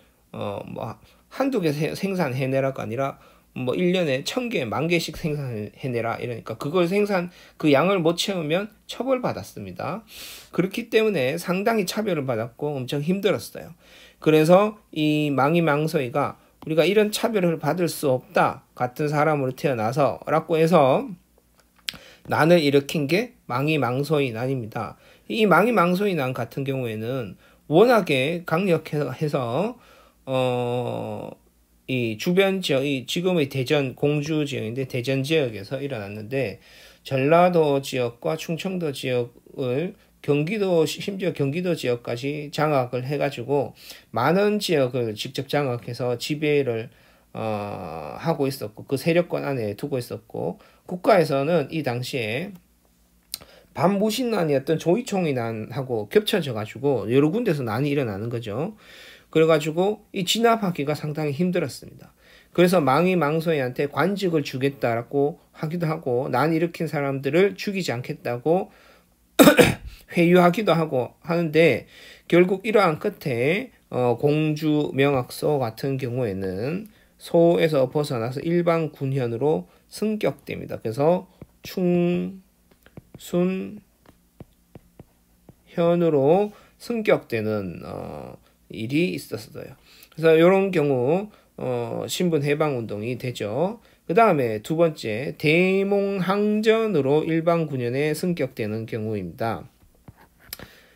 한두 개 생산해내라가 아니라 뭐 1년에 1000개, 10,000개씩 생산해내라 이러니까 그 양을 못 채우면 처벌받았습니다. 그렇기 때문에 상당히 차별을 받았고 엄청 힘들었어요. 그래서 이 망이망소이가 우리가 이런 차별을 받을 수 없다 같은 사람으로 태어나서 라고 해서 난을 일으킨 게 망이망소이 난입니다. 이 망이망소이 난 같은 경우에는 워낙에 강력해서 이 주변 지역이 지금의 대전 공주 지역인데 대전 지역에서 일어났는데 전라도 지역과 충청도 지역을 심지어 경기도 지역까지 장악을 해가지고 많은 지역을 직접 장악해서 지배를 하고 있었고 그 세력권 안에 두고 있었고 국가에서는 이 당시에 반무신난이었던 조이총이 난하고 겹쳐져 가지고 여러 군데서 난이 일어나는 거죠. 그래가지고 이 진압하기가 상당히 힘들었습니다. 그래서 망이망소이한테 관직을 주겠다라고 하기도 하고 난 일으킨 사람들을 죽이지 않겠다고 회유하기도 하고 하는데 결국 이러한 끝에 공주 명학소 같은 경우에는 소에서 벗어나서 일반 군현으로 승격됩니다. 그래서 충순현으로 승격되는 일이 있었어요. 그래서 이런 경우 신분 해방 운동이 되죠. 그 다음에 두 번째 대몽항전으로 일반 군현에 승격되는 경우입니다.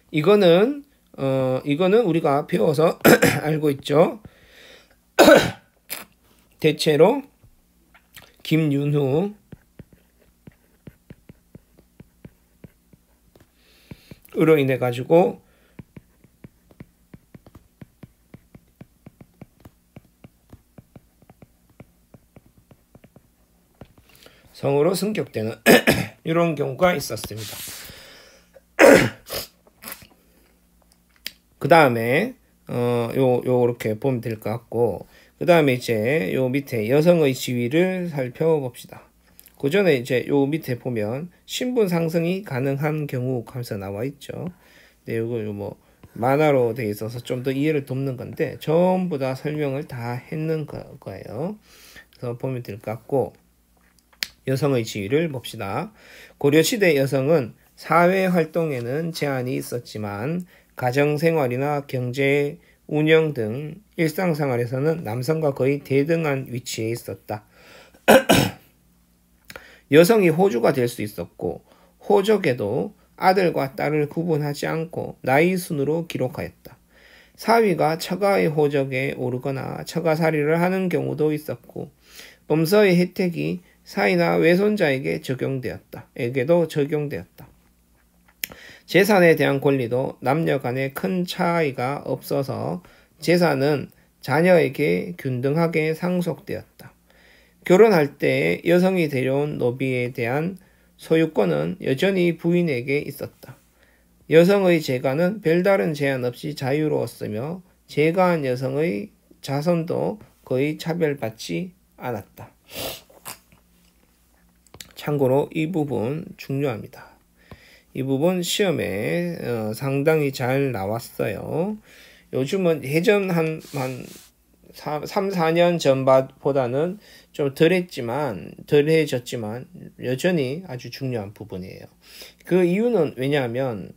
이거는 우리가 배워서 알고 있죠. 대체로 김윤후 으로 인해 가지고 성으로 승격되는 이런 경우가 있었습니다. 그 다음에 요렇게 보면 될 것 같고, 그 다음에 이제 요 밑에 여성의 지위를 살펴봅시다. 그 전에 이제 요 밑에 보면 신분 상승이 가능한 경우 하면서 나와 있죠. 근데 요거 뭐 만화로 되어 있어서 좀 더 이해를 돕는 건데 전부 다 설명을 다 했는 거예요. 그래서 보면 될 것 같고, 여성의 지위를 봅시다. 고려시대 여성은 사회 활동에는 제한이 있었지만 가정생활이나 경제 운영 등 일상생활에서는 남성과 거의 대등한 위치에 있었다. 여성이 호주가 될 수 있었고 호적에도 아들과 딸을 구분하지 않고 나이 순으로 기록하였다. 사위가 처가의 호적에 오르거나 처가살이를 하는 경우도 있었고 음서의 혜택이 사위나 외손자에게 에게도 적용되었다. 재산에 대한 권리도 남녀 간에 큰 차이가 없어서 재산은 자녀에게 균등하게 상속되었다. 결혼할 때 여성이 데려온 노비에 대한 소유권은 여전히 부인에게 있었다. 여성의 재가는 별다른 제한 없이 자유로웠으며 재가한 여성의 자손도 거의 차별받지 않았다. 참고로 이 부분 중요합니다. 이 부분 시험에 상당히 잘 나왔어요. 요즘은 예전 한 3, 4년 전보다는 좀 덜해졌지만 여전히 아주 중요한 부분이에요. 그 이유는 왜냐하면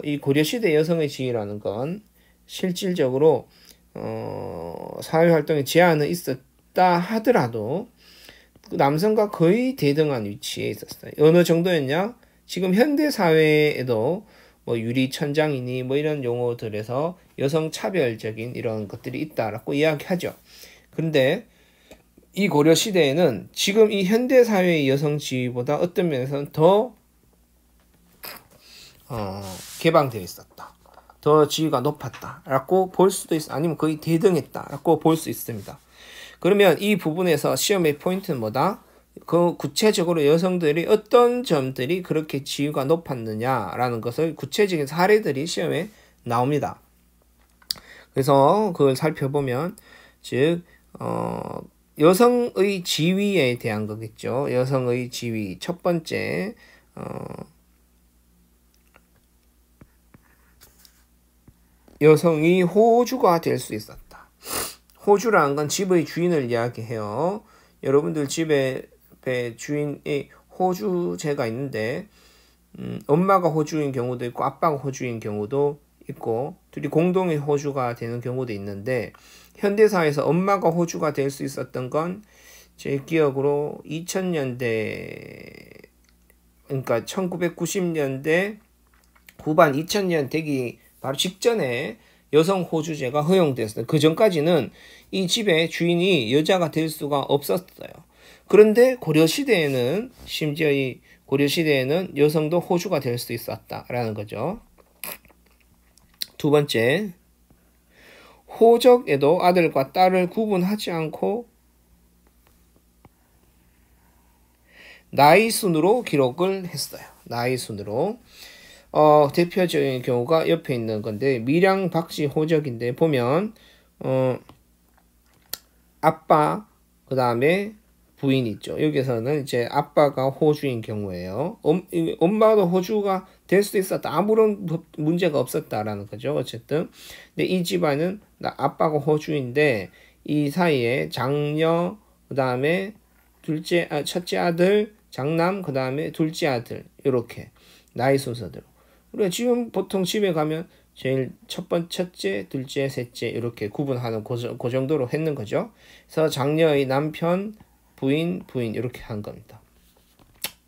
이 고려시대 여성의 지위라는 건 실질적으로 사회활동에 제한은 있었다 하더라도 남성과 거의 대등한 위치에 있었어요. 어느 정도였냐? 지금 현대 사회에도 뭐 유리천장이니 뭐 이런 용어들에서 여성 차별적인 이런 것들이 있다라고 이야기하죠. 그런데 이 고려 시대에는 지금 이 현대 사회의 여성 지위보다 어떤 면에서는 더 개방되어 있었다. 더 지위가 높았다라고 볼 수도 있어. 아니면 거의 대등했다라고 볼 수 있습니다. 그러면 이 부분에서 시험의 포인트는 뭐다? 그 구체적으로 여성들이 어떤 점들이 그렇게 지위가 높았느냐라는 것을 구체적인 사례들이 시험에 나옵니다. 그래서 그걸 살펴보면 즉 여성의 지위에 대한 거겠죠. 여성의 지위 첫 번째 여성이 호주가 될 수 있었다. 호주라는 건 집의 주인을 이야기해요. 여러분들 집에 주인이 호주제가 있는데 엄마가 호주인 경우도 있고 아빠가 호주인 경우도 있고 둘이 공동의 호주가 되는 경우도 있는데 현대사회에서 엄마가 호주가 될 수 있었던 건 제 기억으로 2000년대 그러니까 1990년대 후반 2000년 되기 바로 직전에 여성 호주제가 허용됐어요. 그 전까지는 이 집의 주인이 여자가 될 수가 없었어요. 그런데 고려시대에는 심지어 이 고려시대에는 여성도 호주가 될 수 있었다라는 거죠. 두 번째, 호적에도 아들과 딸을 구분하지 않고 나이 순으로 기록을 했어요. 나이 순으로. 대표적인 경우가 옆에 있는 건데 밀양 박씨 호적인데 보면 아빠 그 다음에 부인 있죠. 여기서는 이제 아빠가 호주인 경우에요. 엄마도 호주가 될 수 있었다. 아무런 문제가 없었다라는 거죠. 어쨌든 근데 이 집안은 아빠가 호주인데 이 사이에 장녀, 그 다음에 첫째 아들, 장남, 그 다음에 둘째 아들, 이렇게 나이 순서대로. 우리가 지금 보통 집에 가면 제일 첫째, 둘째, 셋째 이렇게 구분하는 그 정도로 했는 거죠. 그래서 장녀의 남편, 부인 이렇게 한 겁니다.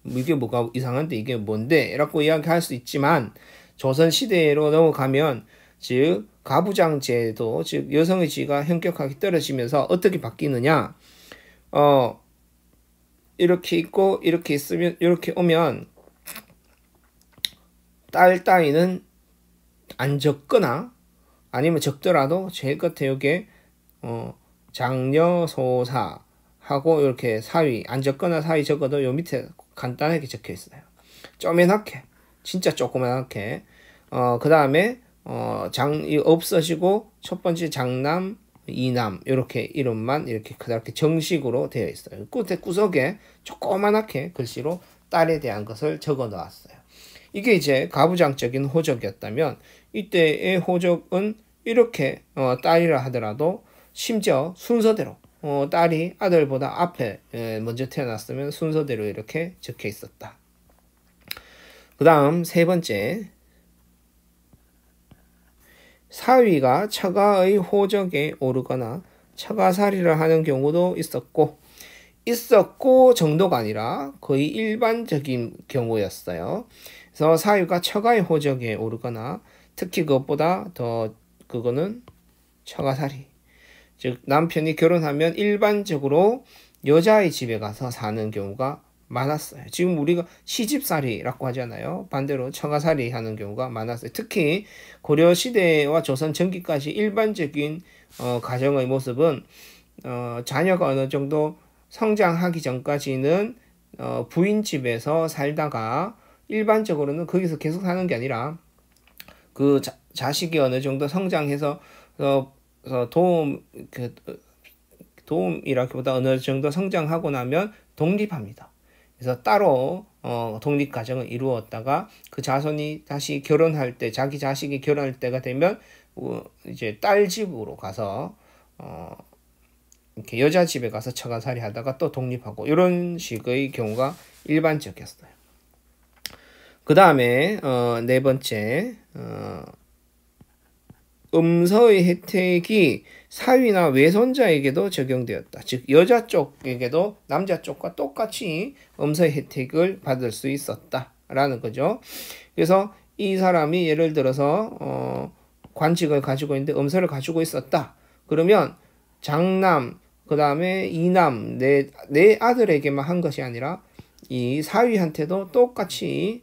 이게 뭐가 이상한데 이게 뭔데? 라고 이야기할 수 있지만 조선 시대로 넘어가면 즉 가부장 제도, 즉 여성의 지위가 현격하게 떨어지면서 어떻게 바뀌느냐? 이렇게 있고 이렇게 있으면 이렇게 오면 딸 따위는 안 적거나 아니면 적더라도 제일 끝에 여기에 장녀 소사 하고 이렇게 사위 안 적거나 사위 적어도 요 밑에 간단하게 적혀 있어요. 쪼매맣게 진짜 조그맣게 그 다음에 장이 없어지고 첫 번째 장남, 이남 이렇게 이름만 이렇게 그렇게 정식으로 되어 있어요. 끝에 구석에 조그맣게 글씨로 딸에 대한 것을 적어 놓았어요. 이게 이제 가부장적인 호적이었다면 이때의 호적은 이렇게 딸이라 하더라도 심지어 순서대로 딸이 아들보다 앞에 먼저 태어났으면 순서대로 이렇게 적혀 있었다. 그 다음 세 번째, 사위가 처가의 호적에 오르거나 처가살이를 하는 경우도 있었고 정도가 아니라 거의 일반적인 경우였어요. 그래서 사위가 처가의 호적에 오르거나 특히 그것보다 더 그거는 처가살이, 즉 남편이 결혼하면 일반적으로 여자의 집에 가서 사는 경우가 많았어요. 지금 우리가 시집살이라고 하잖아요. 반대로 처가살이 하는 경우가 많았어요. 특히 고려시대와 조선 전기까지 일반적인 가정의 모습은 자녀가 어느 정도 성장하기 전까지는 부인 집에서 살다가 일반적으로는 거기서 계속 사는 게 아니라 그 자식이 어느 정도 성장해서 도움이라기보다 어느 정도 성장하고 나면 독립합니다. 그래서 따로 독립 가정을 이루었다가 그 자손이 다시 결혼할 때, 자기 자식이 결혼할 때가 되면 이제 딸 집으로 가서 이렇게 여자 집에 가서 처가살이 하다가 또 독립하고 이런 식의 경우가 일반적이었어요. 그 다음에 네 번째, 음서의 혜택이 사위나 외손자에게도 적용되었다. 즉 여자 쪽에게도 남자 쪽과 똑같이 음서의 혜택을 받을 수 있었다라는 거죠. 그래서 이 사람이 예를 들어서 관직을 가지고 있는데 음서를 가지고 있었다. 그러면 장남, 그 다음에 이남, 내 아들에게만 한 것이 아니라 이 사위한테도 똑같이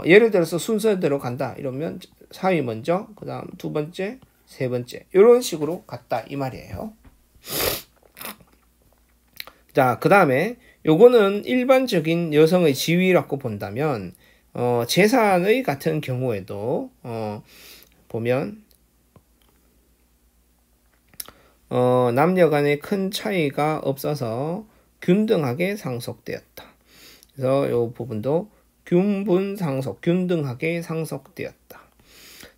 예를 들어서 순서대로 간다. 이러면 사위 먼저, 그 다음 두 번째, 세 번째 이런 식으로 갔다 이 말이에요. 자, 그 다음에 요거는 일반적인 여성의 지위라고 본다면 재산의 같은 경우에도 보면 남녀 간의 큰 차이가 없어서 균등하게 상속되었다. 그래서 요 부분도 균분상속, 균등하게 상속되었다.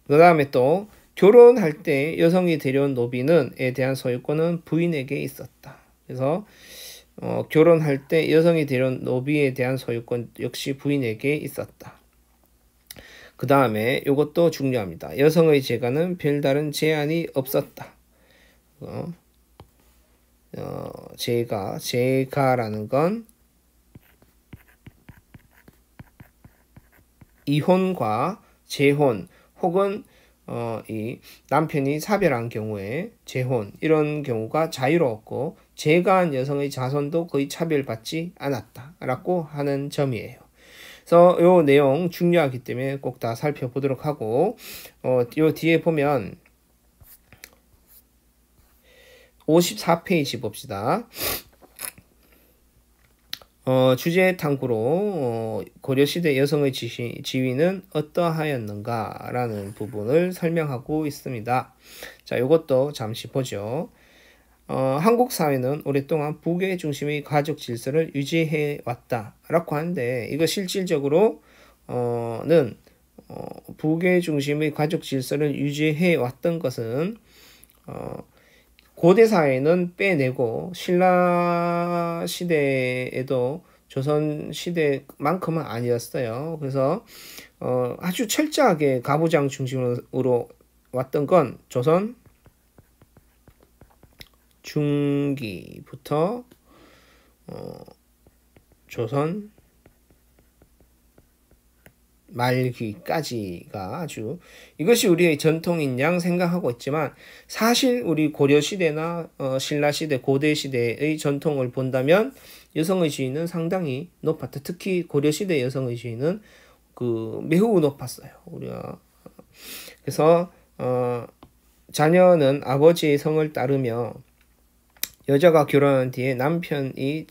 그 다음에 또 결혼할 때 여성이 데려온 노비는에 대한 소유권은 부인에게 있었다. 그래서 결혼할 때 여성이 데려온 노비에 대한 소유권 역시 부인에게 있었다. 그 다음에 이것도 중요합니다. 여성의 재가는 별다른 제한이 없었다. 재가라는 건 이혼과 재혼 혹은 이 남편이 사별한 경우에 재혼 이런 경우가 자유로웠고 재가한 여성의 자손도 거의 차별받지 않았다라고 하는 점이에요. 그래서 요 내용 중요하기 때문에 꼭 다 살펴보도록 하고 요 뒤에 보면 54페이지 봅시다. 주제 탐구로 고려시대 여성의 지위는 어떠하였는가 라는 부분을 설명하고 있습니다. 자, 이것도 잠시 보죠. 한국 사회는 오랫동안 부계 중심의 가족 질서를 유지해 왔다 라고 하는데 이거 실질적으로 는 부계 중심의 가족 질서를 유지해 왔던 것은 고대 사회는 빼내고 신라 시대에도 조선 시대만큼은 아니었어요. 그래서 아주 철저하게 가부장 중심으로 왔던 건 조선 중기부터 조선 말기까지가 아주 이것이 우리의 전통인 양 생각하고 있지만 사실 우리 고려시대나 신라시대, 고대시대의 전통을 본다면 여성의 지위는 상당히 높았다. 특히 고려시대 여성의 지위는 매우 높았어요. 우리가 그래서 자녀는 아버지의 성을 따르며 여자가 결혼한 뒤에 남편의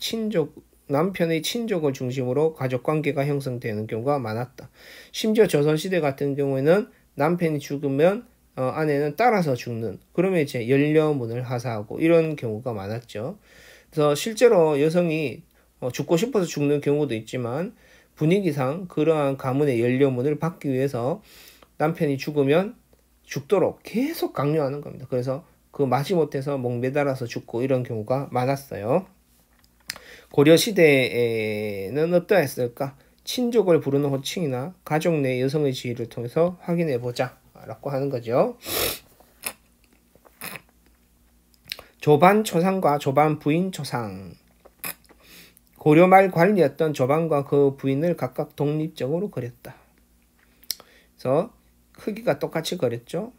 친족을 중심으로 가족관계가 형성되는 경우가 많았다. 심지어 조선시대 같은 경우에는 남편이 죽으면 아내는 따라서 죽는, 그러면 이제 연려문을 하사하고 이런 경우가 많았죠. 그래서 실제로 여성이 죽고 싶어서 죽는 경우도 있지만 분위기상 그러한 가문의 연려문을 받기 위해서 남편이 죽으면 죽도록 계속 강요하는 겁니다. 그래서 마지못해서 목매달아서 죽고 이런 경우가 많았어요. 고려시대에는 어떠했을까? 친족을 부르는 호칭이나 가족 내 여성의 지위를 통해서 확인해보자 라고 하는 거죠. 조반 초상과 조반 부인 초상. 고려 말 관리였던 조반과 그 부인을 각각 독립적으로 그렸다. 그래서 크기가 똑같이 그렸죠.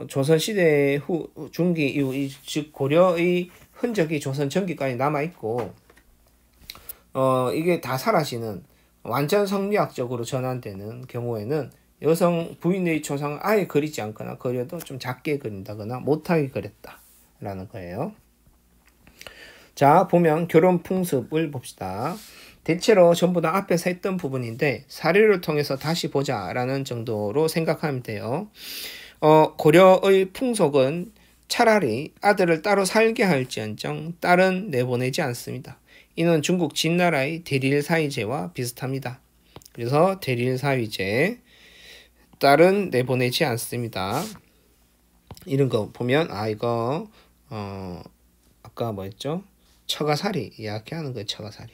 조선시대 중기 이후 즉 고려의 흔적이 조선 전기까지 남아있고 이게 다 사라지는 완전 성리학적으로 전환되는 경우에는 여성 부인의 초상을 아예 그리지 않거나 그려도 좀 작게 그린다거나 못하게 그렸다라는 거예요. 자, 보면 결혼 풍습을 봅시다. 대체로 전부 다 앞에서 했던 부분인데 사례를 통해서 다시 보자라는 정도로 생각하면 돼요. 고려의 풍속은 차라리 아들을 따로 살게 할지언정 딸은 내보내지 않습니다. 이는 중국 진나라의 대릴사위제와 비슷합니다. 그래서 대릴사위제, 딸은 내보내지 않습니다. 이런 거 보면 이거 아까 뭐였죠? 처가살이 이야기하는 거예요. 처가살이.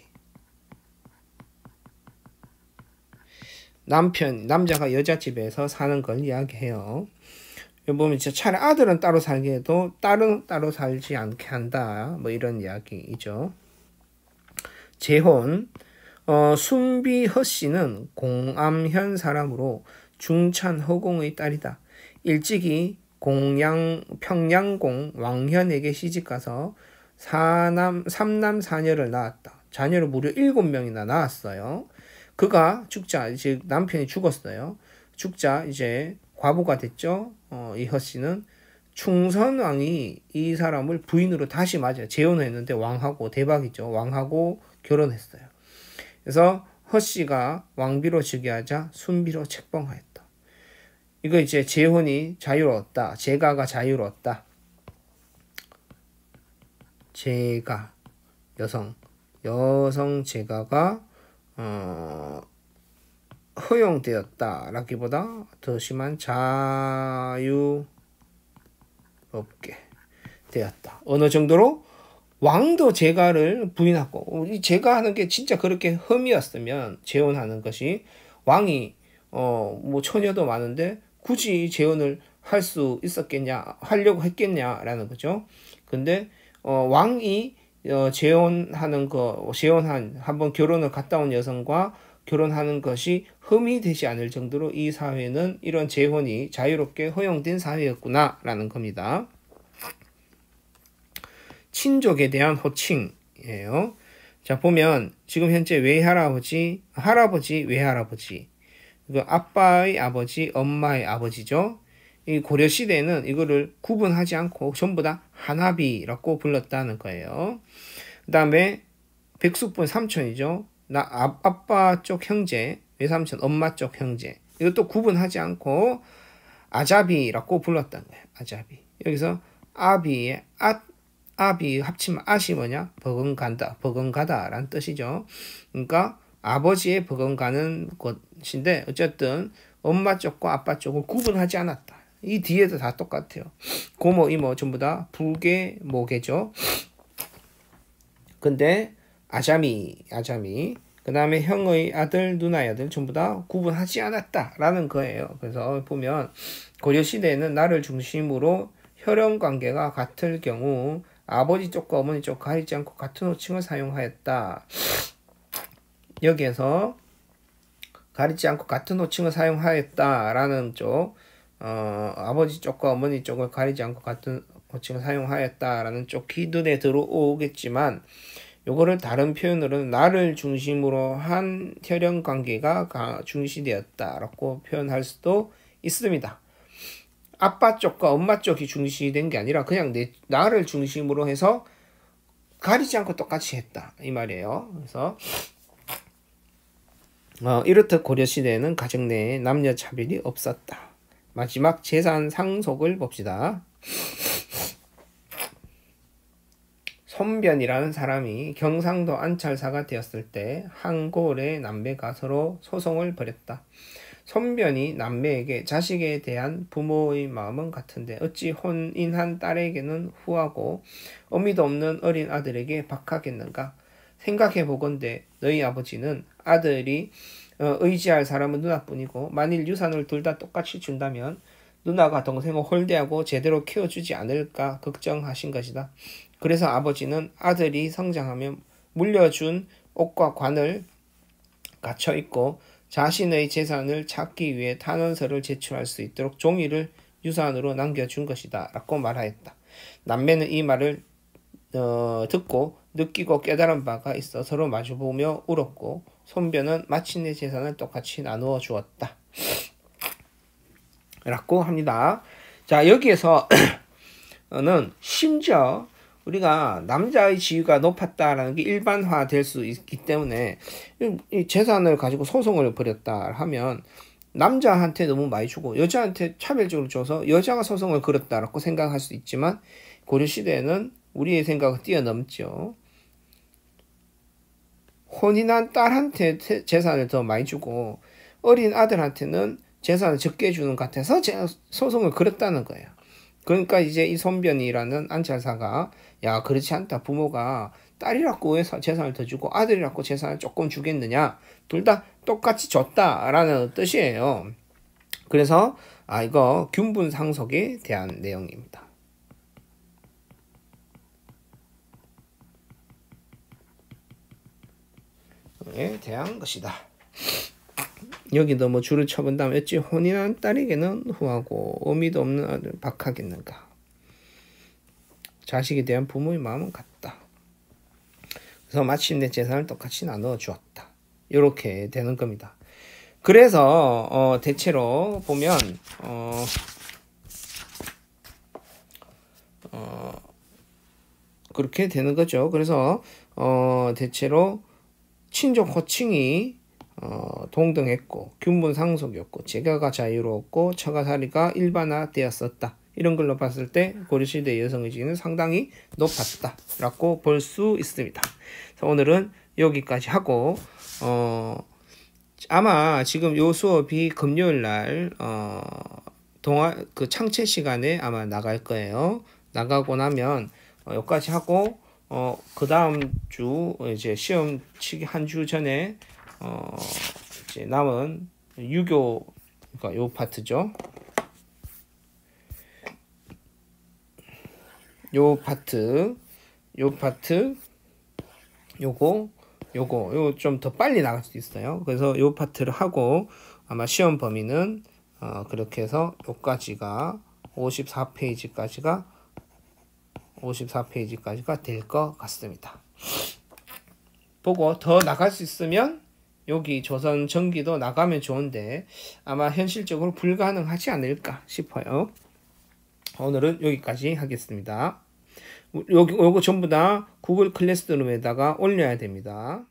남자가 여자 집에서 사는 걸 이야기해요. 여기 보면 진짜 차라리 아들은 따로 살게 해도 딸은 따로 살지 않게 한다. 뭐 이런 이야기이죠. 재혼. 순비허 씨는 공암현 사람으로 중찬 허공의 딸이다. 일찍이 평양공 왕현에게 시집가서 3남 4녀를 낳았다. 자녀를 무려 7명이나 낳았어요. 그가 죽자, 이제 남편이 죽었어요. 죽자 이제 과부가 됐죠. 이 허씨는 충선왕이 이 사람을 부인으로 다시 맞아요. 재혼했는데 왕하고 대박이죠. 왕하고 결혼했어요. 그래서 허씨가 왕비로 즉위하자 순비로 책봉하였다. 이거 이제 재혼이 자유로웠다. 재가가 자유로웠다. 재가 여성 재가가 허용되었다라기보다 더 심한 자유롭게 되었다. 어느 정도로 왕도 재가를 부인하고 이 재가 하는 게 진짜 그렇게 흠이었으면 재혼하는 것이 왕이 뭐 처녀도 많은데 굳이 재혼을 할 수 있었겠냐, 하려고 했겠냐라는 거죠. 근데 왕이 한번 결혼을 갔다 온 여성과 결혼하는 것이 흠이 되지 않을 정도로 이 사회는 이런 재혼이 자유롭게 허용된 사회였구나라는 겁니다. 친족에 대한 호칭이에요. 자, 보면 지금 현재 외할아버지, 할아버지, 외할아버지, 아빠의 아버지, 엄마의 아버지죠. 이 고려 시대에는 이거를 구분하지 않고 전부 다 한아비라고 불렀다는 거예요. 그 다음에 백숙분 삼촌이죠. 아빠 쪽 형제, 외삼촌, 엄마 쪽 형제. 이것도 구분하지 않고 아자비라고 불렀다는 거예요. 아자비. 여기서 아비 합치면 아시 뭐냐? 버금간다, 버금가다라는 뜻이죠. 그러니까 아버지의 버금가는 것인데 어쨌든 엄마 쪽과 아빠 쪽을 구분하지 않았다. 이 뒤에도 다 똑같아요. 고모, 이모 전부 다 부계, 모계죠. 근데 아자미. 그 다음에 형의 아들, 누나의 아들 전부 다 구분하지 않았다라는 거예요. 그래서 보면 고려시대에는 나를 중심으로 혈연관계가 같을 경우 아버지 쪽과 어머니 쪽 가리지 않고 같은 호칭을 사용하였다. 여기에서 가리지 않고 같은 호칭을 사용하였다라는 쪽, 아버지 쪽과 어머니 쪽을 가리지 않고 같은 호칭을 사용하였다라는 쪽이 눈에 들어오겠지만, 요거를 다른 표현으로는 나를 중심으로 한 혈연 관계가 중시되었다라고 표현할 수도 있습니다. 아빠 쪽과 엄마 쪽이 중시된 게 아니라 그냥 나를 중심으로 해서 가리지 않고 똑같이 했다 이 말이에요. 그래서 이렇듯 고려시대에는 가정 내에 남녀 차별이 없었다. 마지막 재산 상속을 봅시다. 손변이라는 사람이 경상도 안찰사가 되었을 때 한골의 남매가 서로 소송을 벌였다. 손변이 남매에게 자식에 대한 부모의 마음은 같은데 어찌 혼인한 딸에게는 후하고 어미도 없는 어린 아들에게 박하겠는가? 생각해보건대 너희 아버지는 아들이 의지할 사람은 누나뿐이고 만일 유산을 둘 다 똑같이 준다면 누나가 동생을 홀대하고 제대로 키워주지 않을까 걱정하신 것이다. 그래서 아버지는 아들이 성장하면 물려준 옷과 관을 갖춰 입고 자신의 재산을 찾기 위해 탄원서를 제출할 수 있도록 종이를 유산으로 남겨준 것이다 라고 말하였다. 남매는 이 말을 듣고 느끼고 깨달은 바가 있어 서로 마주보며 울었고 손변은 마침내 재산을 똑같이 나누어 주었다 라고 합니다. 자, 여기에서는 심지어 우리가 남자의 지위가 높았다라는 게 일반화될 수 있기 때문에 이 재산을 가지고 소송을 벌였다 하면 남자한테 너무 많이 주고 여자한테 차별적으로 줘서 여자가 소송을 걸었다라고 생각할 수 있지만 고려시대에는 우리의 생각을 뛰어넘죠. 혼인한 딸한테 재산을 더 많이 주고 어린 아들한테는 재산을 적게 주는 것 같아서 소송을 걸었다는 거예요. 그러니까 이제 이 손변이라는 안찰사가 야 그렇지 않다. 부모가 딸이라고 왜 재산을 더 주고 아들이라고 재산을 조금 주겠느냐. 둘 다 똑같이 줬다라는 뜻이에요. 그래서 이거 균분상속에 대한 내용입니다. 에 대한 것이다. 여기도 뭐 줄을 쳐본다면 어찌 혼인한 딸에게는 후하고 어미도 없는 아들 박하겠는가. 자식에 대한 부모의 마음은 같다. 그래서 마침내 재산을 똑같이 나누어 주었다. 이렇게 되는 겁니다. 그래서 대체로 보면 그렇게 되는 거죠. 그래서 대체로 친족 호칭이 동등했고 균분상속이었고 재가가 자유로웠고 처가살이가 일반화되었었다. 이런 걸로 봤을 때 고려시대 여성의 지위는 상당히 높았다 라고 볼 수 있습니다. 그래서 오늘은 여기까지 하고 아마 지금 요 수업이 금요일날 그 창체 시간에 아마 나갈 거예요. 나가고 나면 여기까지 하고 그 다음 주 이제 시험 치기 한 주 전에 이제 남은 유교 그러니까 요 파트죠. 요 파트 요거 좀 더 빨리 나갈 수 있어요. 그래서 요 파트를 하고 아마 시험 범위는 그렇게 해서 요까지가 54페이지까지가 될 것 같습니다. 보고 더 나갈 수 있으면 여기 조선 전기도 나가면 좋은데 아마 현실적으로 불가능하지 않을까 싶어요. 오늘은 여기까지 하겠습니다. 요거 전부 다 구글 클래스룸에다가 올려야 됩니다.